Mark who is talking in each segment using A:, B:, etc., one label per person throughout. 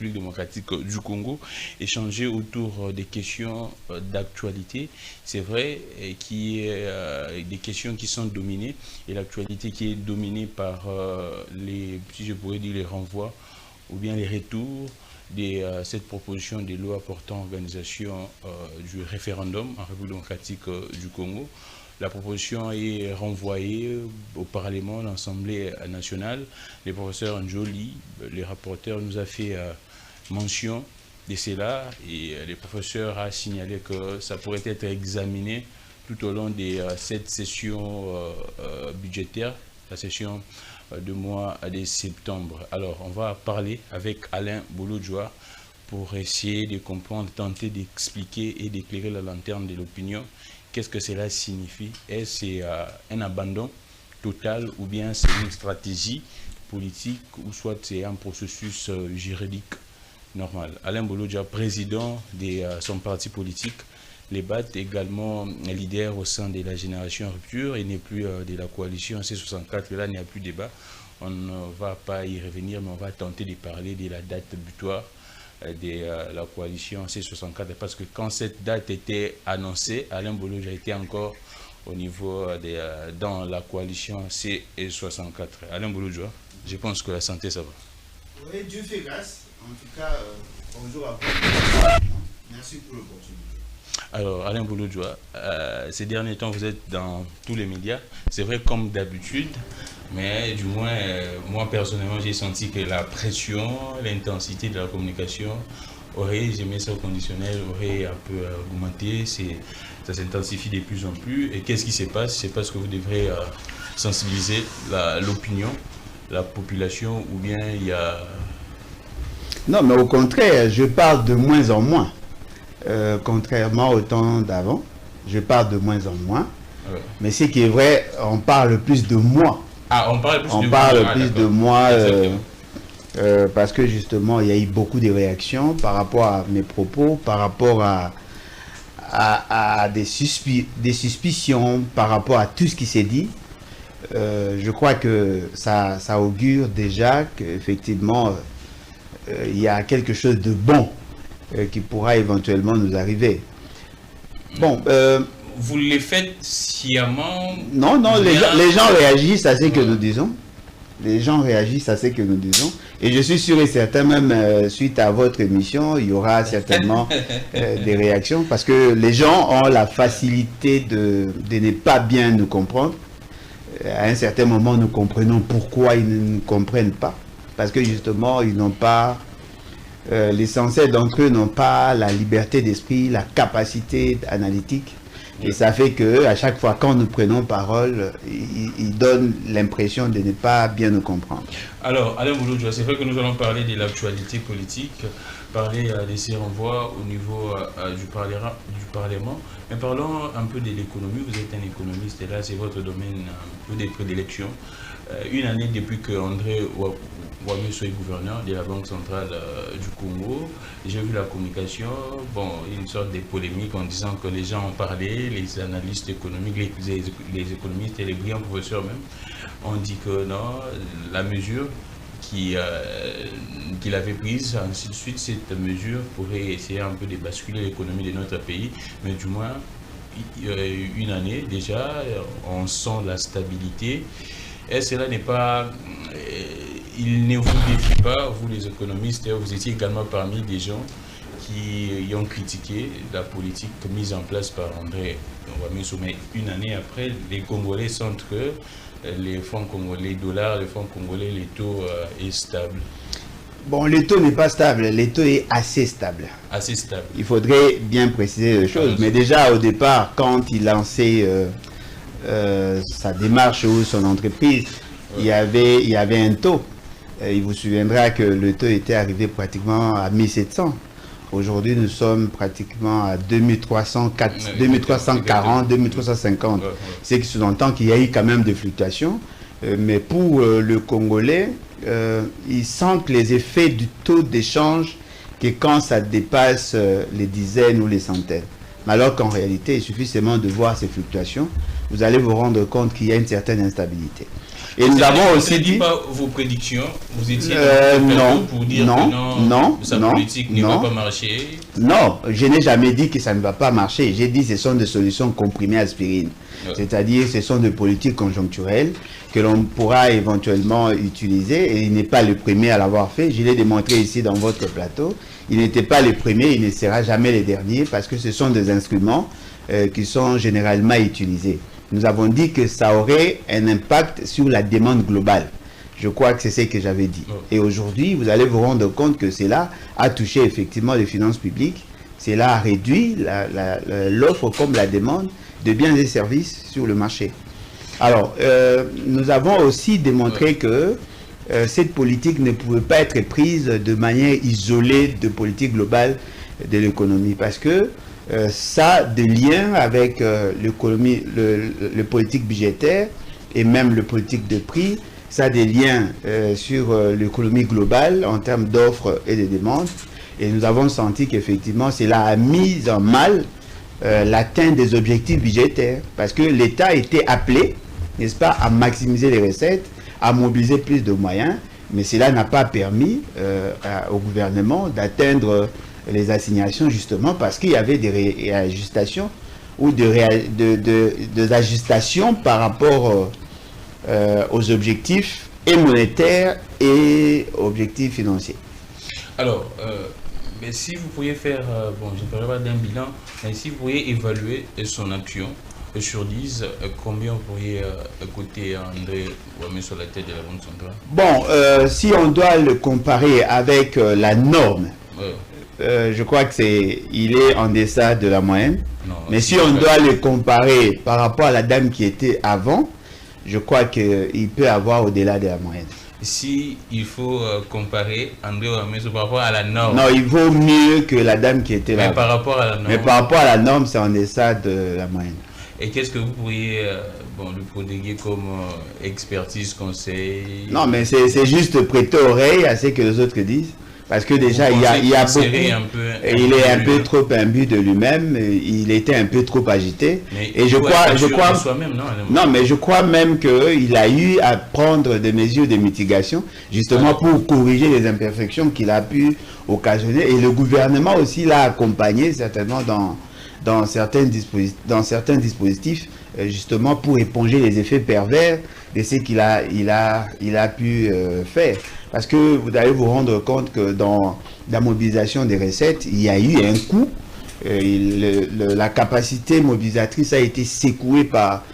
A: République démocratique du Congo, échanger autour des questions d'actualité. C'est vrai qu'il y a des questions qui sont dominées et l'actualité qui est dominée par si je pourrais dire, les renvois ou bien les retours de cette proposition de loi portant organisation du référendum en République démocratique du Congo. La proposition est renvoyée au Parlement, à l'Assemblée nationale. Le professeur Njoli, le rapporteur, nous a fait mention de cela et le professeur a signalé que ça pourrait être examiné tout au long de cette session budgétaire, la session de mois de septembre. Alors, on va parler avec Alain Bouloudjoa pour essayer de comprendre, tenter d'expliquer et d'éclairer la lanterne de l'opinion. Qu'est-ce que cela signifie? Est-ce c'est un abandon total ou bien c'est une stratégie politique ou soit c'est un processus juridique normal? Alain Bouloudjoa, président de son parti politique, les BAT, également leader au sein de la génération rupture, il n'est plus de la coalition C64, là il n'y a plus de débat. On ne va pas y revenir, mais on va tenter de parler de la date butoir de la coalition C64, parce que quand cette date était annoncée, Alain Bouloudjoa était encore au niveau dans la coalition C64. Alain Bouloudjoa, je pense que la santé, ça va.
B: Oui, Dieu fait grâce. En tout cas, bonjour à vous. Merci pour l'opportunité.
A: Alors, Alain Bouloudjoa, ces derniers temps, vous êtes dans tous les médias. C'est vrai comme d'habitude, mais du moins, moi personnellement, j'ai senti que la pression, l'intensité de la communication aurait, j'ai mis ça au conditionnel, aurait un peu augmenté. Ça s'intensifie de plus en plus. Et qu'est-ce qui se passe? C'est parce que vous devrez sensibiliser l'opinion, la population, ou bien il y a...
B: Non, mais au contraire, je parle de moins en moins. Contrairement au temps d'avant, je parle de moins en moins. Ouais. Mais ce qui est vrai, on parle plus de moi.
A: Ah, on parle
B: plus de moi parce que justement, il y a eu beaucoup de réactions par rapport à mes propos, par rapport à des suspicions, par rapport à tout ce qui s'est dit. Je crois que ça augure déjà qu'effectivement, il y a quelque chose de bon qui pourra éventuellement nous arriver. Bon,
A: vous les faites sciemment?
B: Non, les gens réagissent à ce que nous disons. Les gens réagissent à ce que nous disons. Et je suis sûr et certain, même suite à votre émission, il y aura certainement des réactions. Parce que les gens ont la facilité de ne pas bien nous comprendre. À un certain moment, nous comprenons pourquoi ils ne nous comprennent pas. Parce que justement, ils n'ont pas... l'essentiel d'entre eux n'ont pas la liberté d'esprit, la capacité analytique. Et ça fait que à chaque fois quand nous prenons parole, ils donnent l'impression de ne pas bien nous comprendre.
A: Alors, Alain Bouloudjoa, c'est vrai que nous allons parler de l'actualité politique, parler de ces renvois au niveau du Parlement, mais parlons un peu de l'économie. Vous êtes un économiste et là, c'est votre domaine un peu de prédilection. Une année depuis que André Ouamé soit gouverneur de la Banque centrale du Congo, j'ai vu la communication, une sorte de polémique en disant que les gens ont parlé, les analystes économiques, les économistes et les brillants professeurs même, ont dit que non, la mesure qu'il avait prise, ainsi de suite, cette mesure pourrait essayer un peu de basculer l'économie de notre pays, mais du moins, une année déjà, on sent la stabilité. Et cela n'est pas... il ne vous défie pas, vous les économistes, vous étiez également parmi des gens qui ont critiqué la politique mise en place par André Ouamé. Mais une année après, les Congolais sentent que les fonds congolais, les dollars, les fonds congolais, les taux est stable.
B: Bon, le taux n'est pas stable, le taux est assez stable.
A: Assez stable.
B: Il faudrait bien préciser les choses. Mais déjà, au départ, quand il lançait sa démarche ou son entreprise, il y avait un taux. Il vous souviendra que le taux était arrivé pratiquement à 1700. Aujourd'hui, nous sommes pratiquement à 2340, 2350. Ce qui sous-entend qu'il y a eu quand même des fluctuations. Mais pour le Congolais, ils sentent les effets du taux d'échange que quand ça dépasse les dizaines ou les centaines. Alors qu'en réalité, il suffit seulement de voir ces fluctuations. vous allez vous rendre compte qu'il y a une certaine instabilité. Et nous avons aussi dit...
A: pas vos prédictions, vous étiez
B: non,
A: pour dire que sa politique ne va pas marcher.
B: Non, je n'ai jamais dit que ça ne va pas marcher. J'ai dit que ce sont des solutions comprimées aspirine. C'est-à-dire ce sont des politiques conjoncturelles que l'on pourra éventuellement utiliser. Et il n'est pas le premier à l'avoir fait. Je l'ai démontré ici dans votre plateau. Il n'était pas le premier, il ne sera jamais le dernier parce que ce sont des instruments qui sont généralement utilisés. Nous avons dit que ça aurait un impact sur la demande globale. Je crois que c'est ce que j'avais dit. Et aujourd'hui, vous allez vous rendre compte que cela a touché effectivement les finances publiques. Cela a réduit l'offre comme la demande de biens et services sur le marché. Alors, nous avons aussi démontré que cette politique ne pouvait pas être prise de manière isolée de politique globale de l'économie parce que ça a des liens avec l'économie, le politique budgétaire et même le politique de prix. Ça a des liens sur l'économie globale en termes d'offres et de demandes. Et nous avons senti qu'effectivement, cela a mis en mal l'atteinte des objectifs budgétaires. Parce que l'État était appelé, n'est-ce pas, à maximiser les recettes, à mobiliser plus de moyens. Mais cela n'a pas permis au gouvernement d'atteindre les assignations justement parce qu'il y avait des réajustations ou des ajustations par rapport aux objectifs et monétaires et objectifs financiers.
A: Alors, mais si vous pourriez faire, bon, je ne parlerai pas d'un bilan, mais si vous pourriez évaluer son action sur 10, combien vous pourriez coûter André Ouamé sur la tête de la Banque centrale?
B: Bon, si on doit le comparer avec la norme, je crois qu'il est en deçà de la moyenne. Non, mais si on doit le comparer par rapport à la dame qui était avant, je crois qu'il peut avoir au-delà de la moyenne.
A: Si il faut comparer André Ouamé par rapport à la norme.
B: Non, il vaut mieux que la dame qui était là.
A: Mais par rapport à la norme.
B: Mais par rapport à la norme, c'est en deçà de la moyenne.
A: Et qu'est-ce que vous pourriez lui prodiguer comme expertise, conseil?
B: Non, mais c'est juste prêter oreille à ce que les autres disent. Parce que déjà, il y a beaucoup... il est un peu trop imbu de lui-même, il était un peu trop agité.
A: Mais
B: et je crois même qu'il a eu à prendre des mesures de mitigation, justement pour corriger les imperfections qu'il a pu occasionner. Et le gouvernement aussi l'a accompagné certainement dans certains dispositifs, justement pour éponger les effets pervers de ce qu'il a pu faire. Parce que vous allez vous rendre compte que dans la mobilisation des recettes, il y a eu un coût. La capacité mobilisatrice a été secouée par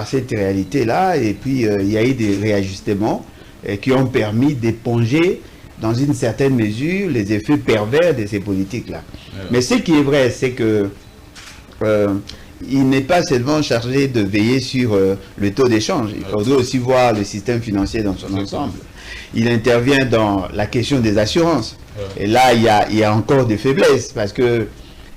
B: cette réalité-là. Et puis, il y a eu des réajustements qui ont permis d'éponger, dans une certaine mesure, les effets pervers de ces politiques-là. Mais ce qui est vrai, c'est que il n'est pas seulement chargé de veiller sur le taux d'échange. Il faudrait aussi voir le système financier dans son ensemble. Il intervient dans la question des assurances. Et là, il y a encore des faiblesses parce que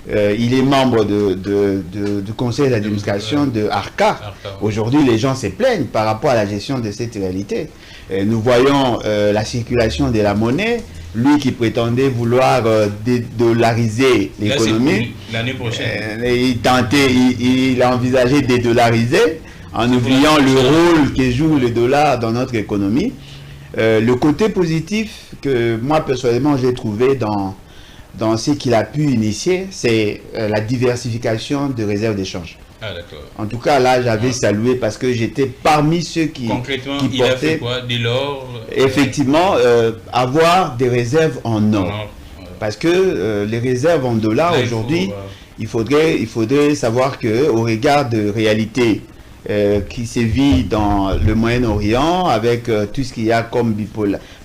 B: il est membre du conseil d'administration de Arca. Aujourd'hui, les gens se plaignent par rapport à la gestion de cette réalité. Nous voyons la circulation de la monnaie. Lui qui prétendait vouloir dédollariser l'économie.
A: L'année prochaine.
B: Il a envisagé de dédollariser en oubliant le rôle que joue le dollar dans notre économie. Le côté positif que moi personnellement j'ai trouvé dans ce qu'il a pu initier, c'est la diversification de réserves d'échange.
A: Ah, d'accord.
B: En tout cas, là, j'avais salué parce que j'étais parmi ceux qui
A: concrètement,
B: qui
A: il a fait quoi? De l'or
B: effectivement, avoir des réserves en or. Parce que les réserves en dollars, aujourd'hui, il faudrait savoir qu'au regard de réalités qui sévit dans le Moyen-Orient, avec tout ce qu'il y a comme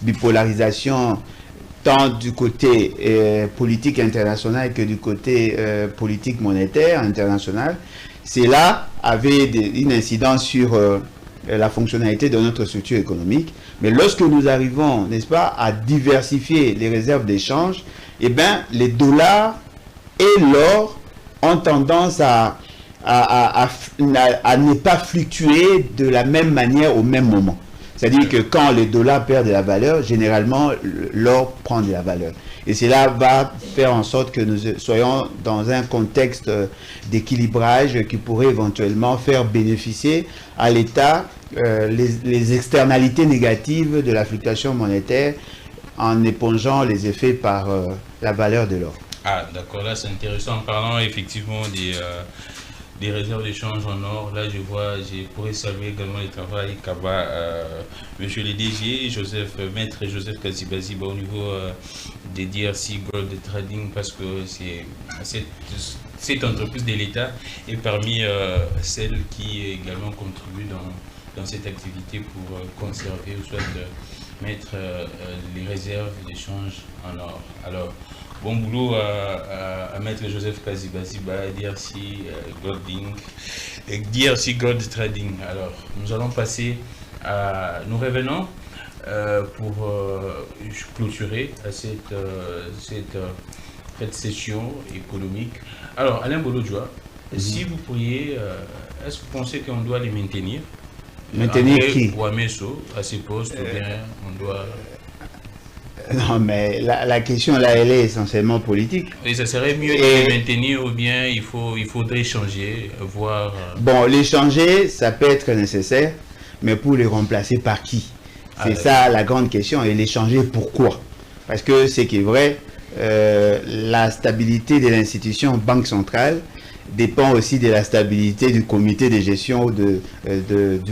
B: bipolarisation, tant du côté politique international que du côté politique monétaire international, cela avait une incidence sur la fonctionnalité de notre structure économique. Mais lorsque nous arrivons, n'est-ce pas, à diversifier les réserves d'échange, eh bien, les dollars et l'or ont tendance à ne pas fluctuer de la même manière au même moment. C'est-à-dire que quand le dollar perd de la valeur, généralement, l'or prend de la valeur. Et cela va faire en sorte que nous soyons dans un contexte d'équilibrage qui pourrait éventuellement faire bénéficier à l'État les externalités négatives de la fluctuation monétaire en épongeant les effets par la valeur de l'or.
A: Ah, d'accord, là c'est intéressant. En parlant effectivement des réserves d'échange en or, là je pourrais saluer également le travail qu'a monsieur le DG, Maître Joseph Kazibaziba au niveau des DRC Gold Trading, parce que cette entreprise de l'État est parmi celles qui également contribuent dans cette activité pour conserver ou soit mettre les réserves d'échange en or. Alors, bon boulot à Maître Joseph Kazibaziba, DRC Gold Trading. Alors, nous allons passer nous revenons pour clôturer cette session économique. Alors, Alain Bolodjoa, si vous pourriez, est-ce que vous pensez qu'on doit les maintenir?
B: Maintenir qui?
A: Ouamesso à ses postes, ou bien on doit...
B: Non, mais la question là, elle est essentiellement politique.
A: Et ça serait mieux de les maintenir ou bien il faudrait changer, voir...
B: Bon, les changer, ça peut être nécessaire, mais pour les remplacer par qui? C'est ça la grande question. Et les changer pourquoi? Parce que c'est qui est vrai, la stabilité de l'institution banque centrale dépend aussi de la stabilité du comité de gestion du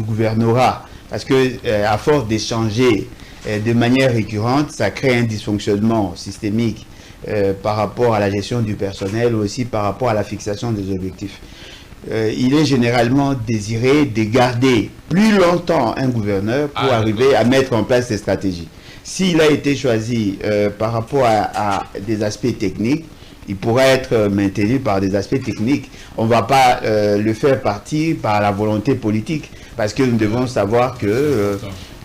B: gouvernorat. Parce que à force d'échanger de manière récurrente, ça crée un dysfonctionnement systémique par rapport à la gestion du personnel ou aussi par rapport à la fixation des objectifs. Il est généralement désiré de garder plus longtemps un gouverneur pour arriver à mettre en place ces stratégies. S'il a été choisi par rapport à des aspects techniques, il pourrait être maintenu par des aspects techniques. On ne va pas le faire partir par la volonté politique, parce que nous devons savoir que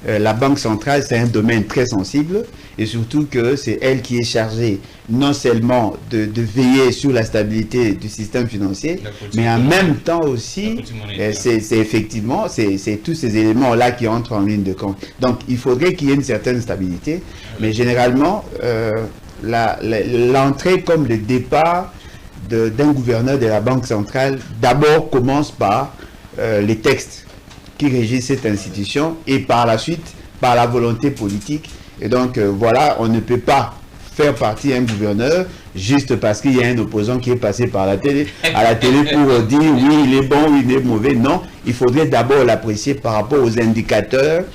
B: la Banque centrale, c'est un domaine très sensible, et surtout que c'est elle qui est chargée non seulement de veiller sur la stabilité du système financier, mais en même temps aussi, c'est effectivement, c'est tous ces éléments-là qui entrent en ligne de compte. Donc, il faudrait qu'il y ait une certaine stabilité, mais généralement, l'entrée comme le départ d'un gouverneur de la Banque centrale, d'abord commence par les textes qui régissent cette institution et par la suite, par la volonté politique. Et donc, voilà, on ne peut pas faire partie un gouverneur juste parce qu'il y a un opposant qui est passé par la télé, à la télé pour dire oui, il est bon, oui, il est mauvais. Non, il faudrait d'abord l'apprécier par rapport aux indicateurs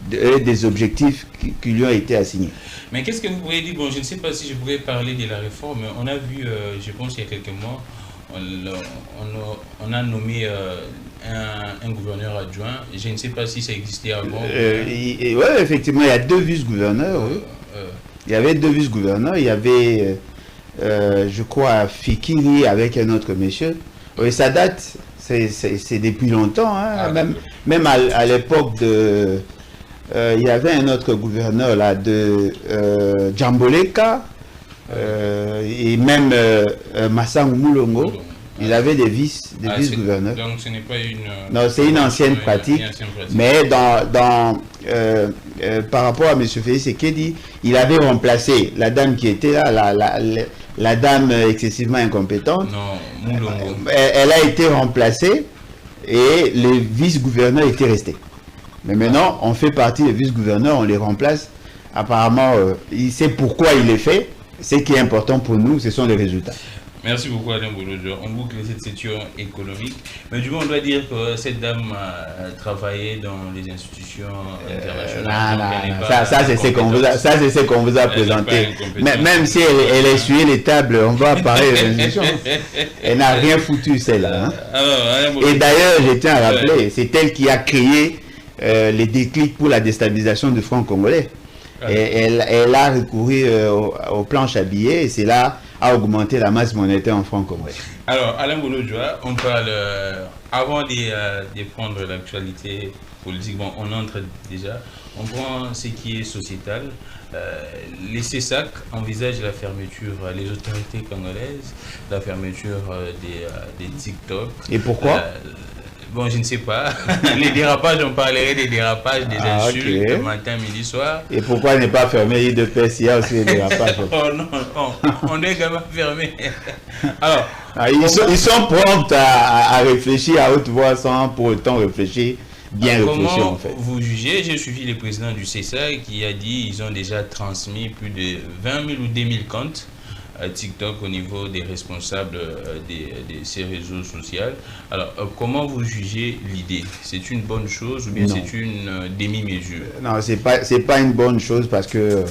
B: des objectifs qui lui ont été assignés.
A: Mais qu'est-ce que vous pourriez dire? Bon, je ne sais pas si je pourrais parler de la réforme. On a vu, je pense il y a quelques mois, on a nommé un gouverneur adjoint. Je ne sais pas si ça existait avant.
B: Oui, effectivement, il y a deux vice-gouverneurs. Il y avait deux vice-gouverneurs. Il y avait, je crois, Fikiri avec un autre monsieur. Oui, ça date, c'est depuis longtemps. Hein, même à l'époque de... il y avait un autre gouverneur là de Djamboleka et même Massangu Moulongo. Il avait des vice-gouverneurs.
A: Donc ce n'est pas une...
B: Non, c'est une ancienne pratique. Mais par rapport à M. Félix Sekedi, il avait remplacé la dame qui était là, la dame excessivement incompétente.
A: Non, Moulongo.
B: Elle a été remplacée et les vice-gouverneurs étaient restés. Mais maintenant, on fait partie des vice-gouverneurs, on les remplace. Apparemment, il sait pourquoi il est fait. Ce qui est important pour nous, ce sont les résultats.
A: Merci beaucoup Alain Bolodjoa. On boucle cette session économique. Mais du coup, on doit dire que cette dame a travaillé dans les institutions internationales.
B: Ça c'est ce qu'on vous a présenté. Même si elle a essuyé les tables, on va parler des institutions. Elle n'a rien foutu celle-là. Hein. Et d'ailleurs, je tiens à rappeler, c'est elle qui a créé les déclics pour la déstabilisation du franc congolais. Et elle a recouru aux planches à billets et c'est là à augmenter la masse monétaire en franc congolais.
A: Alors, Alain Bolodjoa, on parle, avant de prendre l'actualité politique, bon, on entre déjà, on prend ce qui est sociétal. Les CESAC envisagent la fermeture, les autorités congolaises, la fermeture des TikTok.
B: Et pourquoi?
A: Bon, je ne sais pas. Les dérapages, on parlerait des dérapages, des insultes,
B: ok.
A: matin, midi, soir.
B: Et pourquoi ne pas fermer l'IDPS? Il y a aussi des dérapages.
A: Oh non, on est quand même fermé. Alors,
B: Ils sont prompts à réfléchir à haute voix sans pour autant réfléchir, bien réfléchir
A: comment
B: en fait.
A: vous jugez? J'ai suivi le président du CESA qui a dit qu'ils ont déjà transmis plus de 20 000 ou 2 000 comptes à TikTok au niveau des responsables de ces réseaux sociaux. Alors, comment vous jugez l'idée? C'est une bonne chose ou bien
B: Non.
A: c'est une demi-mesure?
B: Non, c'est pas une bonne chose parce que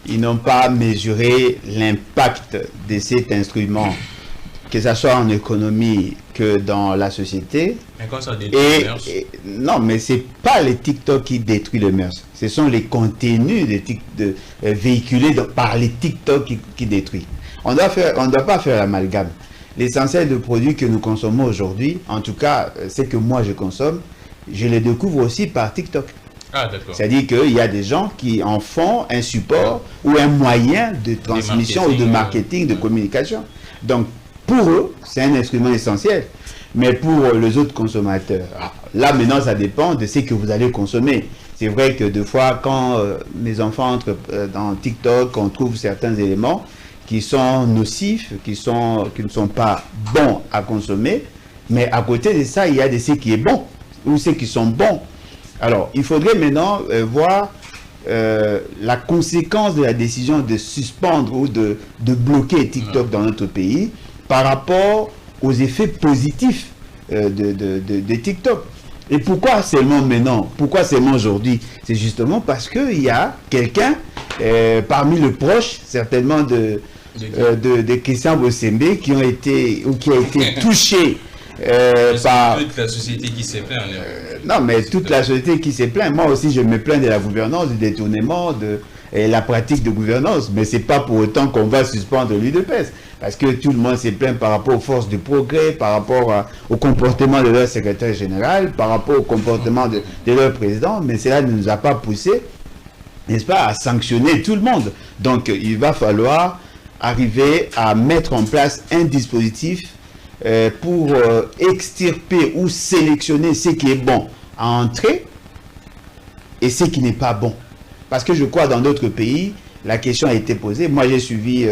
B: ils n'ont pas mesuré l'impact de cet instrument, que ce soit en économie que dans la société.
A: Mais quand ça détruit les mœurs,
B: Non, mais c'est pas les TikTok qui détruisent les mœurs. Ce sont les contenus véhiculés par les TikTok qui détruisent. On doit pas faire l'amalgame. L'essentiel de produits que nous consommons aujourd'hui, en tout cas, c'est que moi je consomme, je les découvre aussi par TikTok.
A: ah d'accord.
B: C'est-à-dire qu'il y a des gens qui en font un support ou un moyen de transmission ou de marketing, de communication. Donc, pour eux, c'est un instrument essentiel. Mais pour les autres consommateurs, là maintenant, ça dépend de ce que vous allez consommer. C'est vrai que des fois, quand mes enfants entrent dans TikTok, on trouve certains éléments qui sont nocifs, qui ne sont pas bons à consommer. Mais à côté de ça, il y a de ce qui est bon ou ceux qui sont bons. Alors, il faudrait maintenant voir la conséquence de la décision de suspendre ou de bloquer TikTok dans notre pays par rapport aux effets positifs de TikTok. Et pourquoi seulement maintenant? Pourquoi seulement aujourd'hui? C'est justement parce qu'il y a quelqu'un parmi les proches, certainement de Christian Bossembe, qui a été touché par...
A: toute la société qui s'est plaint.
B: Non, mais toute la société qui s'est plaint. Moi aussi, je me plains de la gouvernance, du détournement, et la pratique de gouvernance. Mais ce n'est pas pour autant qu'on va suspendre l'UDPS. Parce que tout le monde s'est plaint par rapport aux forces de progrès, par rapport au comportement de leur secrétaire général, par rapport au comportement de leur président. Mais cela ne nous a pas poussé, n'est-ce pas, à sanctionner tout le monde. Donc, il va falloir arriver à mettre en place un dispositif pour extirper ou sélectionner ce qui est bon à entrer et ce qui n'est pas bon. Parce que je crois dans d'autres pays, la question a été posée. Moi, j'ai suivi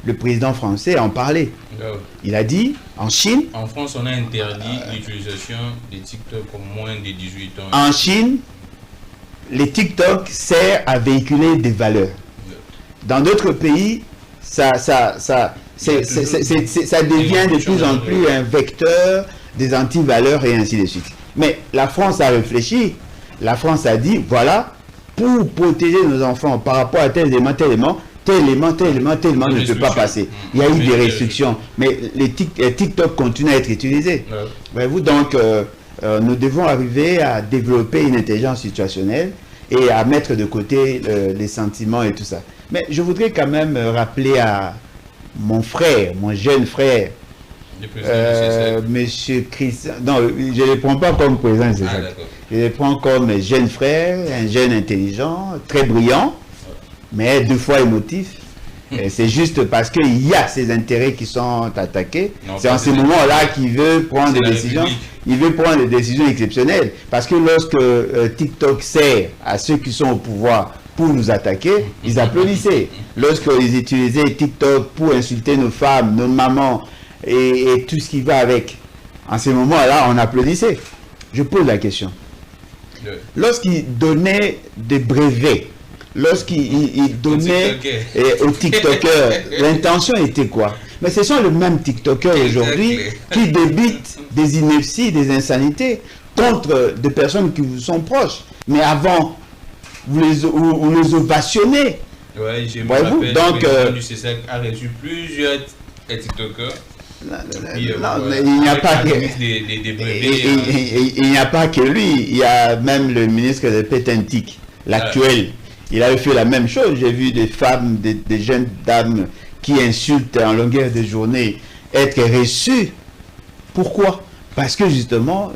B: le président français en parler. Il a dit, en Chine...
A: En France, on a interdit l'utilisation des TikTok au moins de 18 ans.
B: En Chine, les TikTok servent à véhiculer des valeurs. Dans d'autres pays, ça devient de plus en plus un vecteur des antivaleurs et ainsi de suite. Mais la France a réfléchi. La France a dit, voilà, pour protéger nos enfants par rapport à tel élément, ne peut pas passer. Il y a eu des restrictions. Mais les TikTok continuent à être utilisés. Voyez-vous, donc, nous devons arriver à développer une intelligence situationnelle et à mettre de côté les sentiments et tout ça. Mais je voudrais quand même rappeler à mon frère, mon jeune frère, Monsieur Christian, non, je ne le prends pas comme président, c'est ça. Je le prends comme jeune frère, un jeune intelligent, très brillant, mais deux fois émotif. C'est juste parce qu'il y a ces intérêts qui sont attaqués. C'est en ce moment-là qu'il veut prendre des décisions. Il veut prendre des décisions exceptionnelles. Parce que lorsque TikTok sert à ceux qui sont au pouvoir pour nous attaquer, ils applaudissaient. Lorsqu'ils utilisaient TikTok pour insulter nos femmes, nos mamans et tout ce qui va avec, en ce moment-là, on applaudissait. Je pose la question. Lorsqu'ils donnaient des brevets, lorsqu'ils donnaient aux TikTokers, l'intention était quoi? Mais ce sont les mêmes TikTokers aujourd'hui qui débitent des inepties, des insanités contre des personnes qui vous sont proches. Mais avant, vous les ovationnez.
A: Oui, je me rappelle, donc, le président du CESAC a reçu plusieurs TikTokers.
B: Il n'y a pas que il n'y a pas que lui. Il y a même le ministre de Pétentique, l'actuel. Il a fait la même chose. J'ai vu des femmes, des jeunes dames qui insultent en longueur de journée être reçues. Pourquoi? Parce que justement,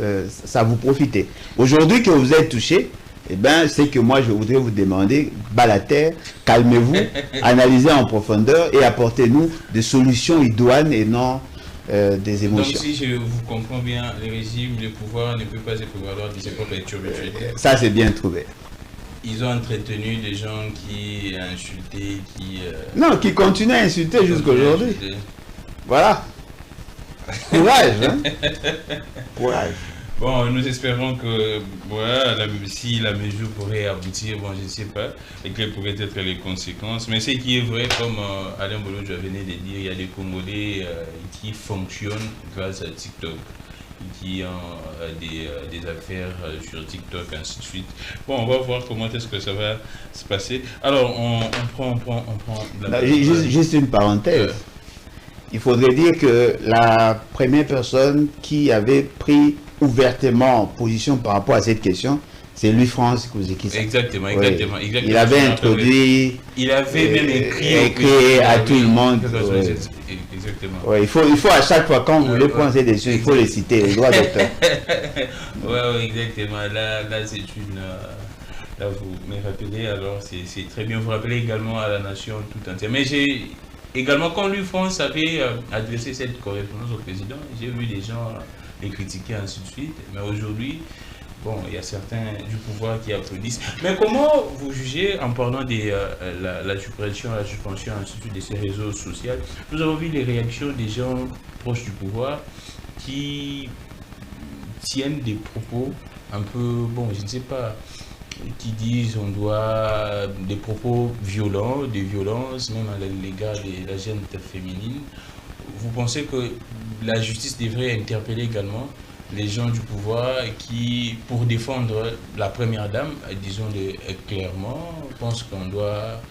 B: ça vous profitait. Aujourd'hui que vous êtes touché, eh ben, c'est que moi je voudrais vous demander, bas la terre, calmez-vous, analysez en profondeur et apportez-nous des solutions idoines et non des émotions.
A: Donc si je vous comprends bien, le régime, le pouvoir ne peut pas se prévaloir de ses propres turbulences.
B: Ça, c'est bien trouvé.
A: Ils ont entretenu des gens qui insultaient,
B: Non, qui continuent à insulter jusqu'aujourd'hui. Voilà. Courage, hein. Courage.
A: Bon, nous espérons que voilà, si la mesure pourrait aboutir, bon, je ne sais pas, et quelles pourraient être les conséquences. Mais ce qui est vrai, comme Alain Bolo venait de dire, il y a des Congolais qui fonctionnent grâce à TikTok, qui ont des affaires sur TikTok, ainsi de suite. Bon, on va voir comment est-ce que ça va se passer. Alors, on prend
B: juste une parenthèse. Il faudrait dire que la première personne qui avait pris ouvertement position par rapport à cette question, c'est Louis-France Kouzekissa.
A: Exactement.
B: Il avait introduit,
A: il avait même écrit
B: à tout le monde.
A: Exactement.
B: Ouais, il faut à chaque fois, quand vous voulez prendre ces décisions, il faut les citer, les droits d'auteur.
A: Oui, exactement. Là c'est une... Là, vous me rappelez, alors c'est très bien. Vous rappelez également à la nation tout entière. Mais j'ai également, quand Louis-France avait adressé cette correspondance au président, j'ai vu des gens les critiquer, ainsi de suite. Mais aujourd'hui, bon, il y a certains du pouvoir qui applaudissent. Mais comment vous jugez, en parlant de la suppression, la suspension, ainsi de suite, de ces réseaux sociaux, nous avons vu les réactions des gens proches du pouvoir qui tiennent des propos un peu, bon, je ne sais pas, qui disent on doit des propos violents, des violences, même à l'égard de la gente féminine. Vous pensez que la justice devrait interpeller également les gens du pouvoir qui, pour défendre la première dame, disons-le clairement, pensent qu'on doit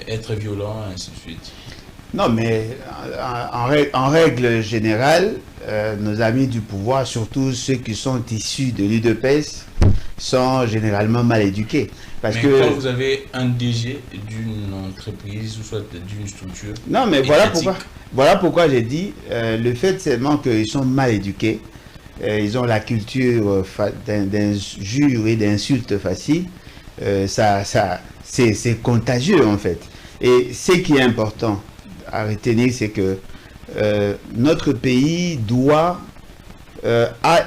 A: être violent, ainsi de suite?
B: Non, mais en règle générale, nos amis du pouvoir, surtout ceux qui sont issus de l'UDPS, sont généralement mal éduqués.
A: Parce que quand vous avez un DG d'une entreprise ou soit d'une structure...
B: Non, mais voilà pourquoi j'ai dit, le fait seulement qu'ils sont mal éduqués, ils ont la culture d'injures et d'insultes faciles, c'est contagieux en fait. Et ce qui est important à retenir, c'est que notre pays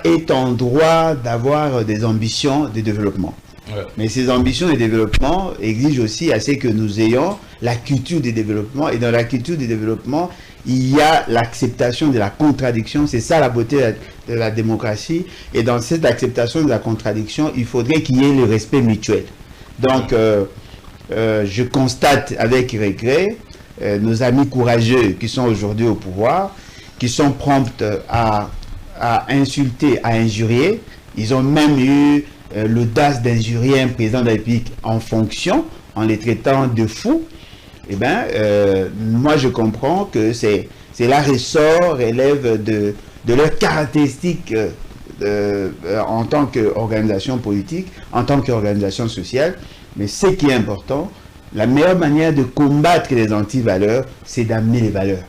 B: est en droit d'avoir des ambitions de développement. Ouais. Mais ces ambitions de développement exigent aussi à ce que nous ayons la culture du développement. Et dans la culture du développement, il y a l'acceptation de la contradiction. C'est ça la beauté de la démocratie. Et dans cette acceptation de la contradiction, il faudrait qu'il y ait le respect mutuel. Donc, je constate avec regret nos amis courageux qui sont aujourd'hui au pouvoir, qui sont prompts à insulter, à injurier. Ils ont même eu l'audace d'injurier un président de la République en fonction, en les traitant de fous. Eh bien, moi je comprends que c'est la ressort, relève de leurs caractéristiques en tant qu'organisation politique, en tant qu'organisation sociale. Mais ce qui est important, la meilleure manière de combattre les antivaleurs, c'est d'amener les valeurs.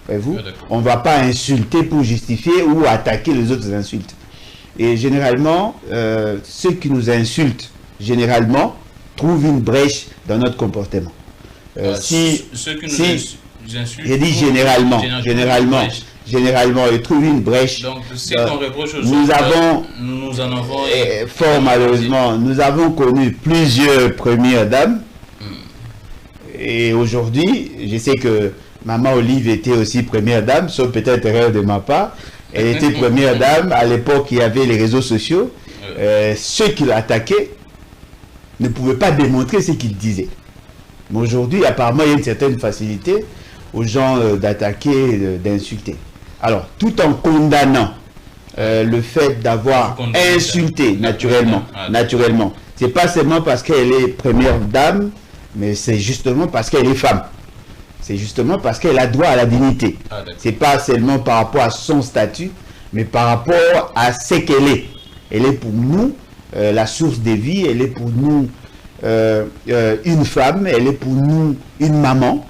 B: Voyez-vous, on ne va pas insulter pour justifier ou attaquer les autres insultes. Et généralement, ceux qui nous insultent, généralement, trouvent une brèche dans notre comportement.
A: Ceux qui nous insultent,
B: j'ai dit généralement, ils trouvent une brèche.
A: Donc, c'est qu'on reproche aux
B: nous
A: en avons...
B: fort malheureusement, nous avons connu plusieurs premières dames. Et aujourd'hui, je sais que Maman Olive était aussi première dame, sauf peut-être erreur de ma part. Elle était première dame. À l'époque, il y avait les réseaux sociaux. Ceux qui l'attaquaient ne pouvaient pas démontrer ce qu'ils disaient. Mais aujourd'hui, apparemment, il y a une certaine facilité aux gens d'attaquer, d'insulter. Alors, tout en condamnant le fait d'avoir insulté naturellement. C'est pas seulement parce qu'elle est première dame, mais c'est justement parce qu'elle est femme. C'est justement parce qu'elle a droit à la dignité. C'est pas seulement par rapport à son statut, mais par rapport à ce qu'elle est. Elle est pour nous la source de vie, elle est pour nous une femme, elle est pour nous une maman.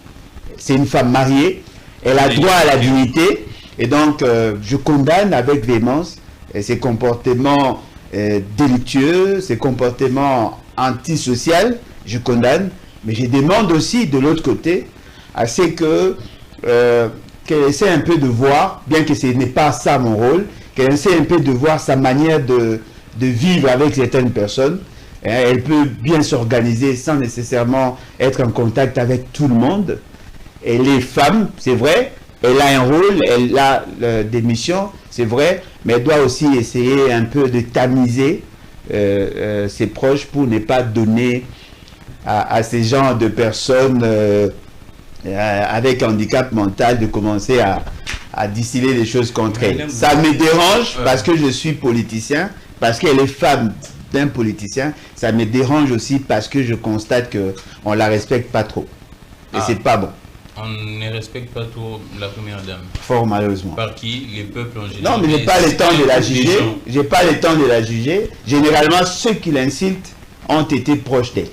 B: C'est une femme mariée, elle a droit à la dignité. Et donc, je condamne avec véhémence ces comportements délictueux, ces comportements antisociaux, je condamne. Mais je demande aussi, de l'autre côté, à ce que qu'elle essaie un peu de voir, bien que ce n'est pas ça mon rôle, qu'elle essaie un peu de voir sa manière de vivre avec certaines personnes. Elle peut bien s'organiser sans nécessairement être en contact avec tout le monde. Elle est femme, c'est vrai. Elle a un rôle, elle a des missions, c'est vrai. Mais elle doit aussi essayer un peu de tamiser ses proches pour ne pas donner à ces genres de personnes avec handicap mental de commencer à distiller des choses contre elle. Ça me dérange parce que je suis politicien, parce qu'elle est femme d'un politicien. Ça me dérange aussi parce que je constate qu'on ne la respecte pas trop. Et c'est pas bon.
A: On ne respecte pas trop la première dame.
B: Fort malheureusement.
A: Par qui? Les peuples en général.
B: Non, mais j'ai pas le temps de la juger. J'ai pas le temps de la juger. Généralement, ceux qui l'insultent ont été proches d'elle.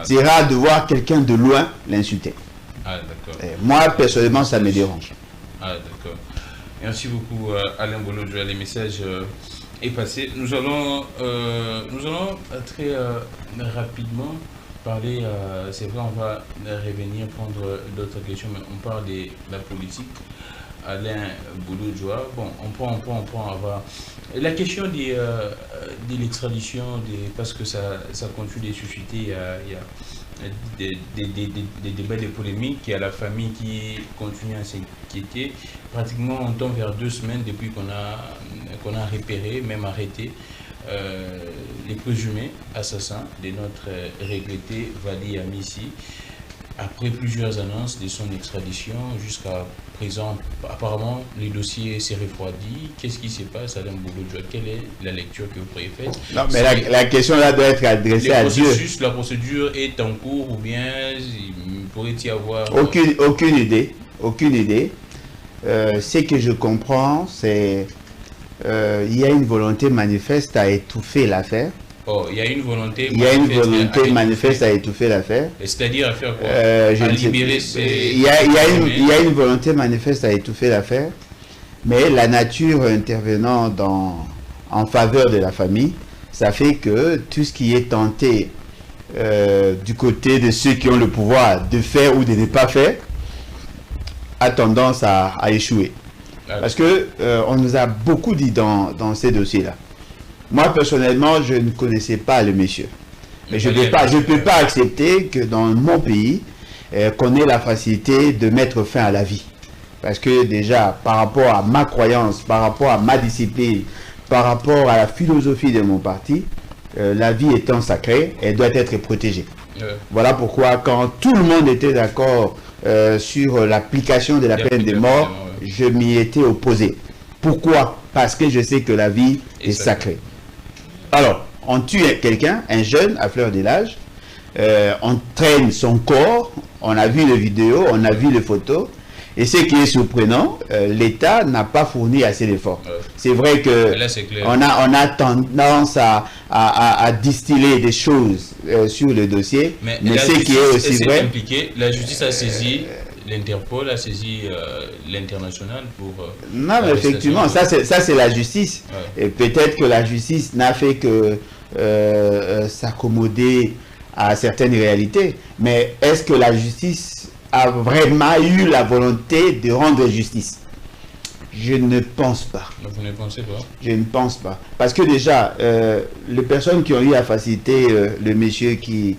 B: C'est rare de voir quelqu'un de loin l'insulter.
A: Ah, d'accord.
B: Moi, personnellement, ça me dérange.
A: Ah, d'accord. Merci beaucoup, Alain Bolo-Joie. Les messages est passé. Nous allons très rapidement parler, c'est vrai, on va revenir prendre d'autres questions, mais on parle de la politique. Alain Bolo-Joie, bon, on prend avoir la question de l'extradition, parce que ça continue de susciter, il y a des débats, des polémiques, il y a la famille qui continue à s'inquiéter. Pratiquement, on tombe vers 2 semaines depuis qu'on a repéré, même arrêté, les présumés assassins de notre regretté Wally Amissi. Après plusieurs annonces de son extradition, jusqu'à présent, apparemment, le dossier s'est refroidi. Qu'est-ce qui se passe, Alain Bolo-Joie? Quelle est la lecture que vous pourriez faire?
B: Non, mais la question là doit être adressée à Dieu.
A: La procédure est en cours ou bien il pourrait y avoir...
B: Aucune idée. Aucune idée. Ce que je comprends, c'est il y a une volonté manifeste à étouffer l'affaire.
A: Oh, il y a une volonté
B: manifeste à étouffer l'affaire.
A: C'est-à-dire à faire quoi? À libérer
B: il y a une volonté manifeste à étouffer l'affaire, mais la nature intervenant en faveur de la famille, ça fait que tout ce qui est tenté du côté de ceux qui ont le pouvoir de faire ou de ne pas faire a tendance à échouer. Parce que on nous a beaucoup dit dans ces dossiers-là. Moi, personnellement, je ne connaissais pas le monsieur. Mais je ne peux pas accepter que dans mon pays, qu'on ait la facilité de mettre fin à la vie. Parce que déjà, par rapport à ma croyance, par rapport à ma discipline, par rapport à la philosophie de mon parti, la vie étant sacrée, elle doit être protégée. Voilà pourquoi, quand tout le monde était d'accord sur l'application de la peine de mort, je m'y étais opposé. Pourquoi? Parce que je sais que la vie est sacrée. Alors, on tue quelqu'un, un jeune à fleur de l'âge, on traîne son corps, on a vu les vidéos, on a vu les photos, et ce qui est surprenant, l'État n'a pas fourni assez d'efforts. C'est vrai que on a tendance à distiller des choses sur le dossier, mais ce qui est aussi vrai...
A: La justice a saisi... L'Interpol a saisi l'international pour...
B: non, mais effectivement, ça c'est la justice. Ouais. Et peut-être que la justice n'a fait que s'accommoder à certaines réalités. Mais est-ce que la justice a vraiment eu la volonté de rendre justice? Je ne pense pas.
A: Vous ne pensez pas?
B: Je ne pense pas. Parce que déjà, les personnes qui ont eu à faciliter le monsieur qui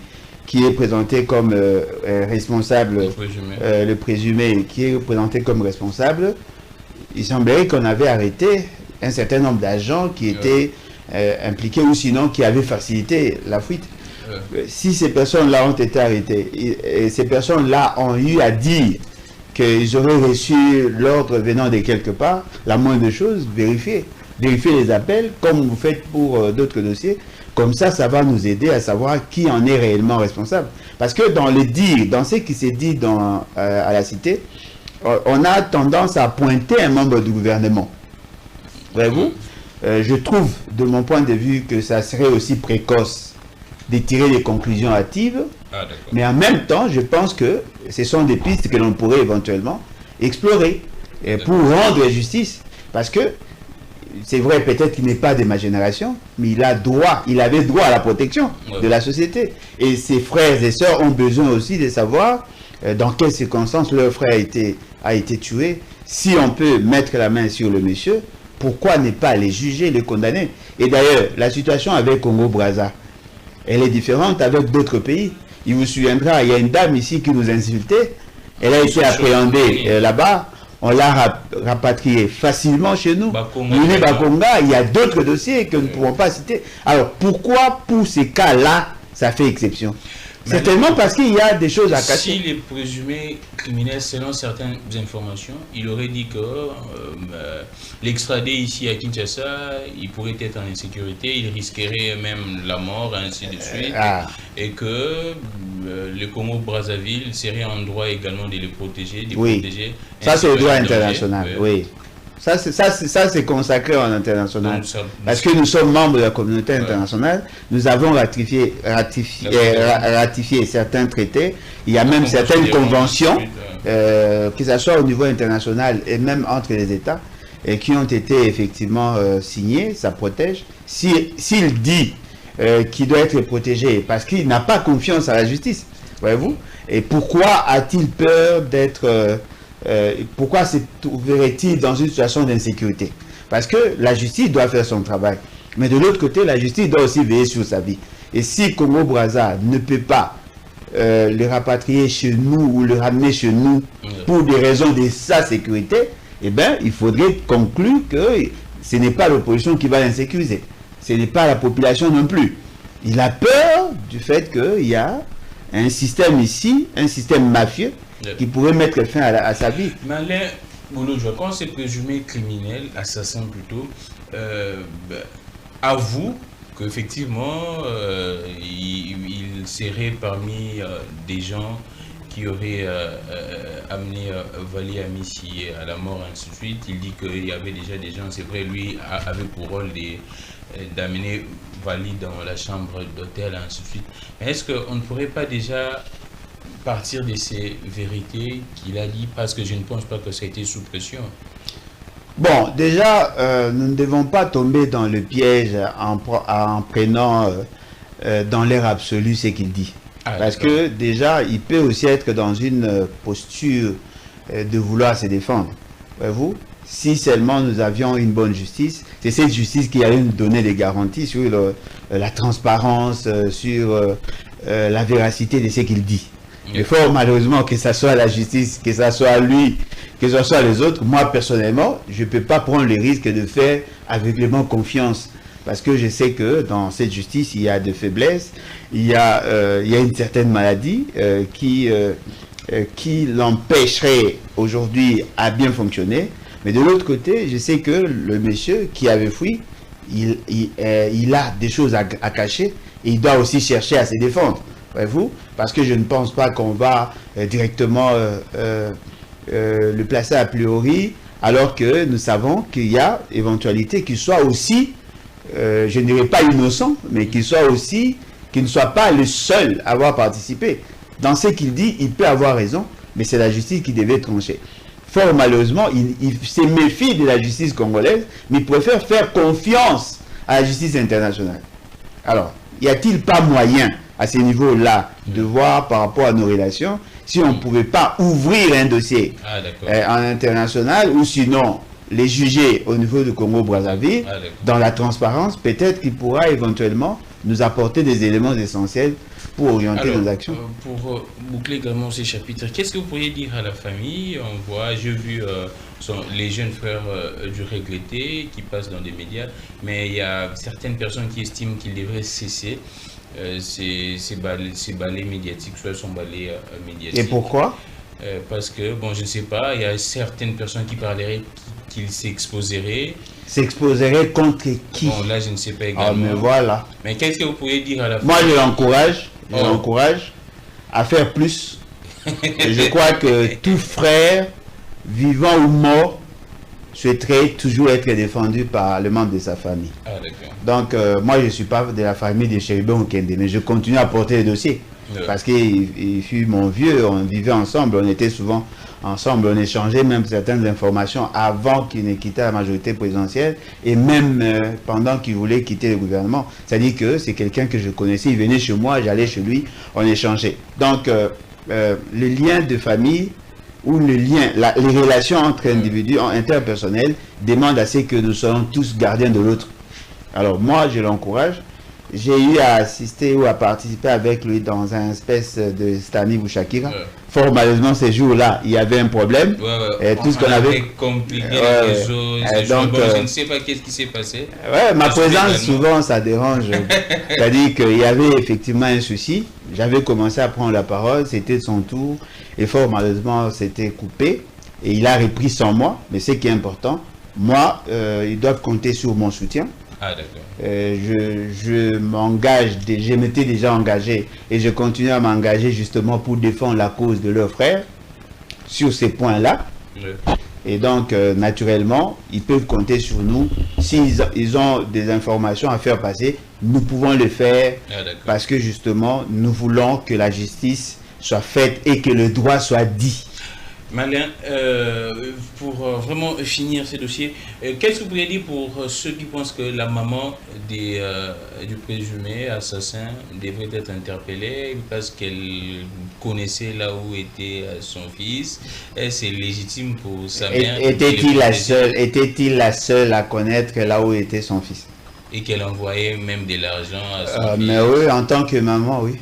B: est présenté comme responsable, le présumé qui est présenté comme responsable, il semblerait qu'on avait arrêté un certain nombre d'agents qui étaient impliqués ou sinon qui avaient facilité la fuite. Si ces personnes-là ont été arrêtées et ces personnes-là ont eu à dire qu'ils auraient reçu l'ordre venant de quelque part, la moindre chose, vérifier les appels comme vous faites pour d'autres dossiers. Comme ça, ça va nous aider à savoir qui en est réellement responsable. Parce que dans ce qui s'est dit à la cité, on a tendance à pointer un membre du gouvernement. Voyez-vous, je trouve, de mon point de vue, que ça serait aussi précoce de tirer des conclusions hâtives. Mais en même temps, je pense que ce sont des pistes que l'on pourrait éventuellement explorer pour rendre justice. Parce que c'est vrai, peut-être qu'il n'est pas de ma génération, mais il avait droit à la protection de la société. Et ses frères et sœurs ont besoin aussi de savoir dans quelles circonstances leur frère a été tué. Si on peut mettre la main sur le monsieur, pourquoi ne pas les juger, les condamner? Et d'ailleurs, la situation avec Congo-Brazza, elle est différente avec d'autres pays. Il vous souviendra, il y a une dame ici qui nous insultait. Elle a été appréhendée là-bas. On l'a rapatriée facilement chez nous. Muni Bakonga, il y a d'autres dossiers que nous ne pouvons pas citer. Alors, pourquoi pour ces cas-là, ça fait exception? Certainement parce qu'il y a des choses à cacher.
A: S'il est présumé criminel, selon certaines informations, il aurait dit que l'extradé ici à Kinshasa, il pourrait être en insécurité, il risquerait même la mort, ainsi de suite. Et que le Congo-Brazzaville serait en droit également de les protéger.
B: Protéger, ça c'est le droit international, oui. Ça, c'est consacré en international. Donc, parce que nous sommes membres de la communauté internationale, nous avons ratifié certains traités, il y a même certaines conventions, que ce soit au niveau international et même entre les États, et qui ont été effectivement signées, ça protège. S'il dit qu'il doit être protégé parce qu'il n'a pas confiance à la justice, voyez-vous, et pourquoi a-t-il peur d'être... pourquoi se trouverait-il dans une situation d'insécurité? Parce que la justice doit faire son travail. Mais de l'autre côté, la justice doit aussi veiller sur sa vie. Et si Congo-Brazza ne peut pas le rapatrier chez nous ou le ramener chez nous pour des raisons de sa sécurité, eh bien, il faudrait conclure que ce n'est pas l'opposition qui va l'insécuriser. Ce n'est pas la population non plus. Il a peur du fait qu'il y a un système ici, un système mafieux, qui pourrait mettre fin à sa vie.
A: Mais Alain Bouloudjoua, quand c'est présumé criminel, assassin plutôt, avoue qu'effectivement, il serait parmi des gens qui auraient amené Vali Amissi à la mort, ainsi de suite. Il dit qu'il y avait déjà des gens, c'est vrai, lui avait pour rôle d'amener Vali dans la chambre d'hôtel, ainsi de suite. Mais est-ce qu'on ne pourrait pas déjà partir de ces vérités qu'il a dit, parce que je ne pense pas que ça a été sous pression?
B: Bon, déjà, nous ne devons pas tomber dans le piège en prenant dans l'air absolu ce qu'il dit. Parce que déjà, il peut aussi être dans une posture de vouloir se défendre. Voyez-vous, si seulement nous avions une bonne justice, c'est cette justice qui allait nous donner des garanties sur la transparence, sur la véracité de ce qu'il dit. Il faut malheureusement que ce soit la justice, que ce soit lui, que ce soit les autres. Moi, personnellement, je ne peux pas prendre le risque de faire aveuglément confiance. Parce que je sais que dans cette justice, il y a des faiblesses, il y a une certaine maladie qui l'empêcherait aujourd'hui à bien fonctionner. Mais de l'autre côté, je sais que le monsieur qui avait fui, il a des choses à cacher et il doit aussi chercher à se défendre. Voyez-vous, parce que je ne pense pas qu'on va directement le placer a priori, alors que nous savons qu'il y a éventualité qu'il soit aussi, je ne dirais pas innocent, mais qu'il ne soit pas le seul à avoir participé. Dans ce qu'il dit, il peut avoir raison, mais c'est la justice qui devait trancher. Fort malheureusement, il se méfie de la justice congolaise, mais il préfère faire confiance à la justice internationale. Alors, y a-t-il pas moyen à ce niveau-là de voir par rapport à nos relations si on ne pouvait pas ouvrir un dossier en international ou sinon les juger au niveau du Congo-Brazzaville dans la transparence? Peut-être qu'il pourra éventuellement nous apporter des éléments essentiels pour orienter nos actions.
A: Pour boucler également ces chapitres, qu'est-ce que vous pourriez dire à la famille? J'ai vu les jeunes frères du regretté qui passent dans des médias, mais il y a certaines personnes qui estiment qu'il devrait cesser ces balais médiatiques, soit son balai médiatique.
B: Et pourquoi?
A: Parce que, bon, je ne sais pas, il y a certaines personnes qui parleraient qu'il s'exposerait. S'exposerait contre qui? Bon, là, je ne sais pas également.
B: Ah, mais voilà.
A: Mais qu'est-ce que vous pourriez dire à la famille?
B: Moi, je l'encourage à faire plus. Et je crois que tout frère, vivant ou mort, souhaiterait toujours être défendu par le membre de sa famille. Donc, moi, je ne suis pas de la famille de Chéribon ou Kende, mais je continue à porter le dossier. Parce qu'il fut mon vieux, on vivait ensemble, on était souvent ensemble, on échangeait même certaines informations avant qu'il ne quitte la majorité présidentielle et même pendant qu'il voulait quitter le gouvernement. C'est-à-dire que c'est quelqu'un que je connaissais, il venait chez moi, j'allais chez lui, on échangeait. Donc, le lien de famille ou le lien, les relations entre individus interpersonnelles demandent à ce que nous soyons tous gardiens de l'autre. Alors moi, je l'encourage. J'ai eu à assister ou à participer avec lui dans un espèce de Stani Bouchakira. Fort malheureusement, ces jours-là, il y avait un problème.
A: Et tout ce qu'on avait compliqué les choses. Donc, je ne sais pas qu'est-ce qui s'est passé.
B: Ma présence, souvent, ça dérange. C'est-à-dire qu'il y avait effectivement un souci. J'avais commencé à prendre la parole, c'était son tour. Et fort malheureusement, c'était coupé. Et il a repris sans moi. Mais ce qui est important, moi, ils doivent compter sur mon soutien.
A: Ah, d'accord.
B: Je m'engage, je m'étais déjà engagé et je continue à m'engager justement pour défendre la cause de leurs frères sur ces points-là. Oui. Et donc, naturellement, ils peuvent compter sur nous. S'ils ont des informations à faire passer, nous pouvons le faire parce que justement, nous voulons que la justice soit faite et que le droit soit dit.
A: Malien, pour vraiment finir ce dossier, qu'est-ce que vous pourriez dire pour ceux qui pensent que la maman du présumé assassin devrait être interpellée parce qu'elle connaissait là où était son fils? Est-ce légitime pour sa mère?
B: Était-il la seule à connaître là où était son fils?
A: Et qu'elle envoyait même de l'argent à son fils?
B: Mais oui, en tant que maman, oui.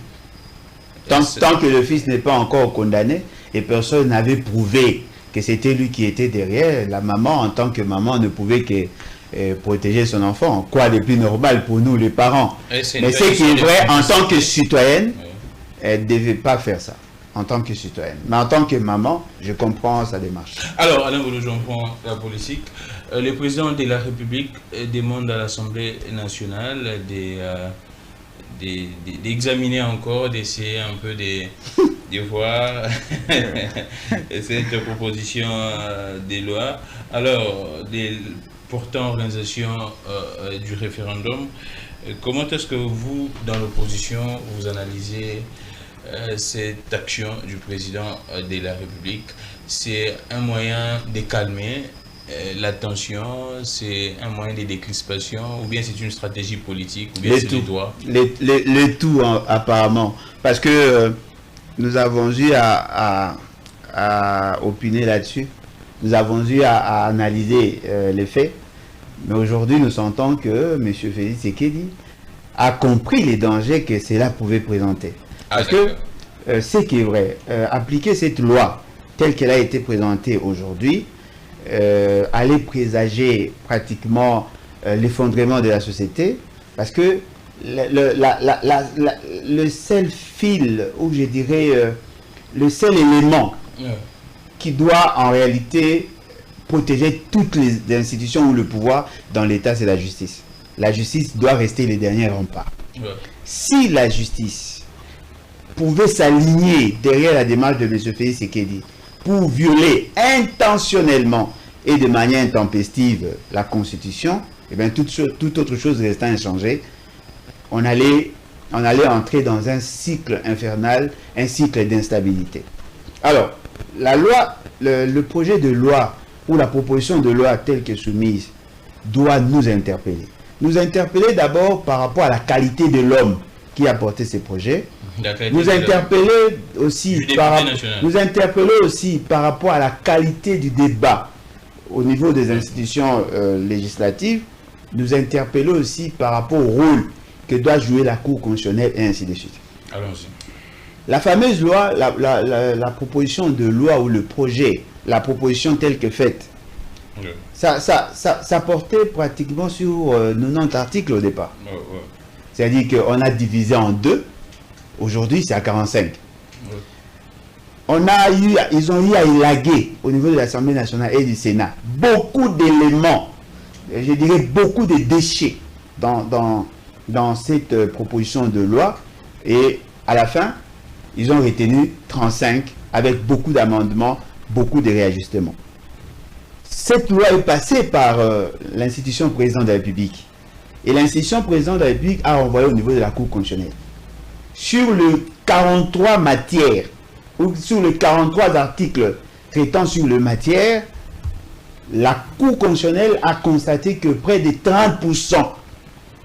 B: Tant que le fils n'est pas encore condamné, et personne n'avait prouvé que c'était lui qui était derrière, la maman, en tant que maman, ne pouvait que protéger son enfant. Quoi de plus normal pour nous, les parents. Mais ce qui est vrai, en tant que citoyenne, elle ne devait pas faire ça. En tant que citoyenne. Mais en tant que maman, je comprends sa démarche.
A: Alors, Alain Bolo, j'en prends la politique. Le président de la République demande à l'Assemblée nationale d'examiner encore, d'essayer un peu de voir cette proposition de loi. Alors, portant organisation du référendum, comment est-ce que vous, dans l'opposition, vous analysez cette action du président de la République? C'est un moyen de calmer la tension, c'est un moyen de décrispation, ou bien c'est une stratégie politique, ou bien c'est le droit?
B: Les tout, apparemment. Parce que nous avons eu à opiner là-dessus. Nous avons eu à analyser les faits. Mais aujourd'hui, nous sentons que M. Félix Tshisekedi a compris les dangers que cela pouvait présenter. Parce que ce qui est vrai, appliquer cette loi telle qu'elle a été présentée aujourd'hui, allait présager pratiquement l'effondrement de la société, parce que le seul fil, ou je dirais le seul élément qui doit en réalité protéger toutes les institutions ou le pouvoir dans l'État, c'est la justice. La justice doit rester les derniers remparts. Si la justice pouvait s'aligner derrière la démarche de M. Félix Tshisekedi pour violer intentionnellement et de manière intempestive la Constitution, et bien toute autre chose restant inchangée, on allait entrer dans un cycle infernal, un cycle d'instabilité. Alors, la loi, le projet de loi ou la proposition de loi telle que soumise doit nous interpeller. Nous interpeller d'abord par rapport à la qualité de l'homme qui a porté ces projets. Nous interpeller aussi par rapport à la qualité du débat au niveau des institutions législatives. Nous interpeller aussi par rapport au rôle que doit jouer la Cour constitutionnelle et ainsi de suite.
A: Allons-y.
B: La fameuse loi, la proposition de loi ou le projet, la proposition telle que faite, ça portait pratiquement sur 90 articles au départ. C'est-à-dire qu'on a divisé en deux. Aujourd'hui, c'est à 45. Ils ont eu à élaguer au niveau de l'Assemblée nationale et du Sénat beaucoup d'éléments, je dirais beaucoup de déchets dans cette proposition de loi. Et à la fin, ils ont retenu 35 avec beaucoup d'amendements, beaucoup de réajustements. Cette loi est passée par l'institution présidente de la République. Et l'institution présidente de la République a envoyé au niveau de la Cour constitutionnelle. Sur le 43 matières, ou sur les 43 articles traitant sur le matière, la Cour constitutionnelle a constaté que près de 30%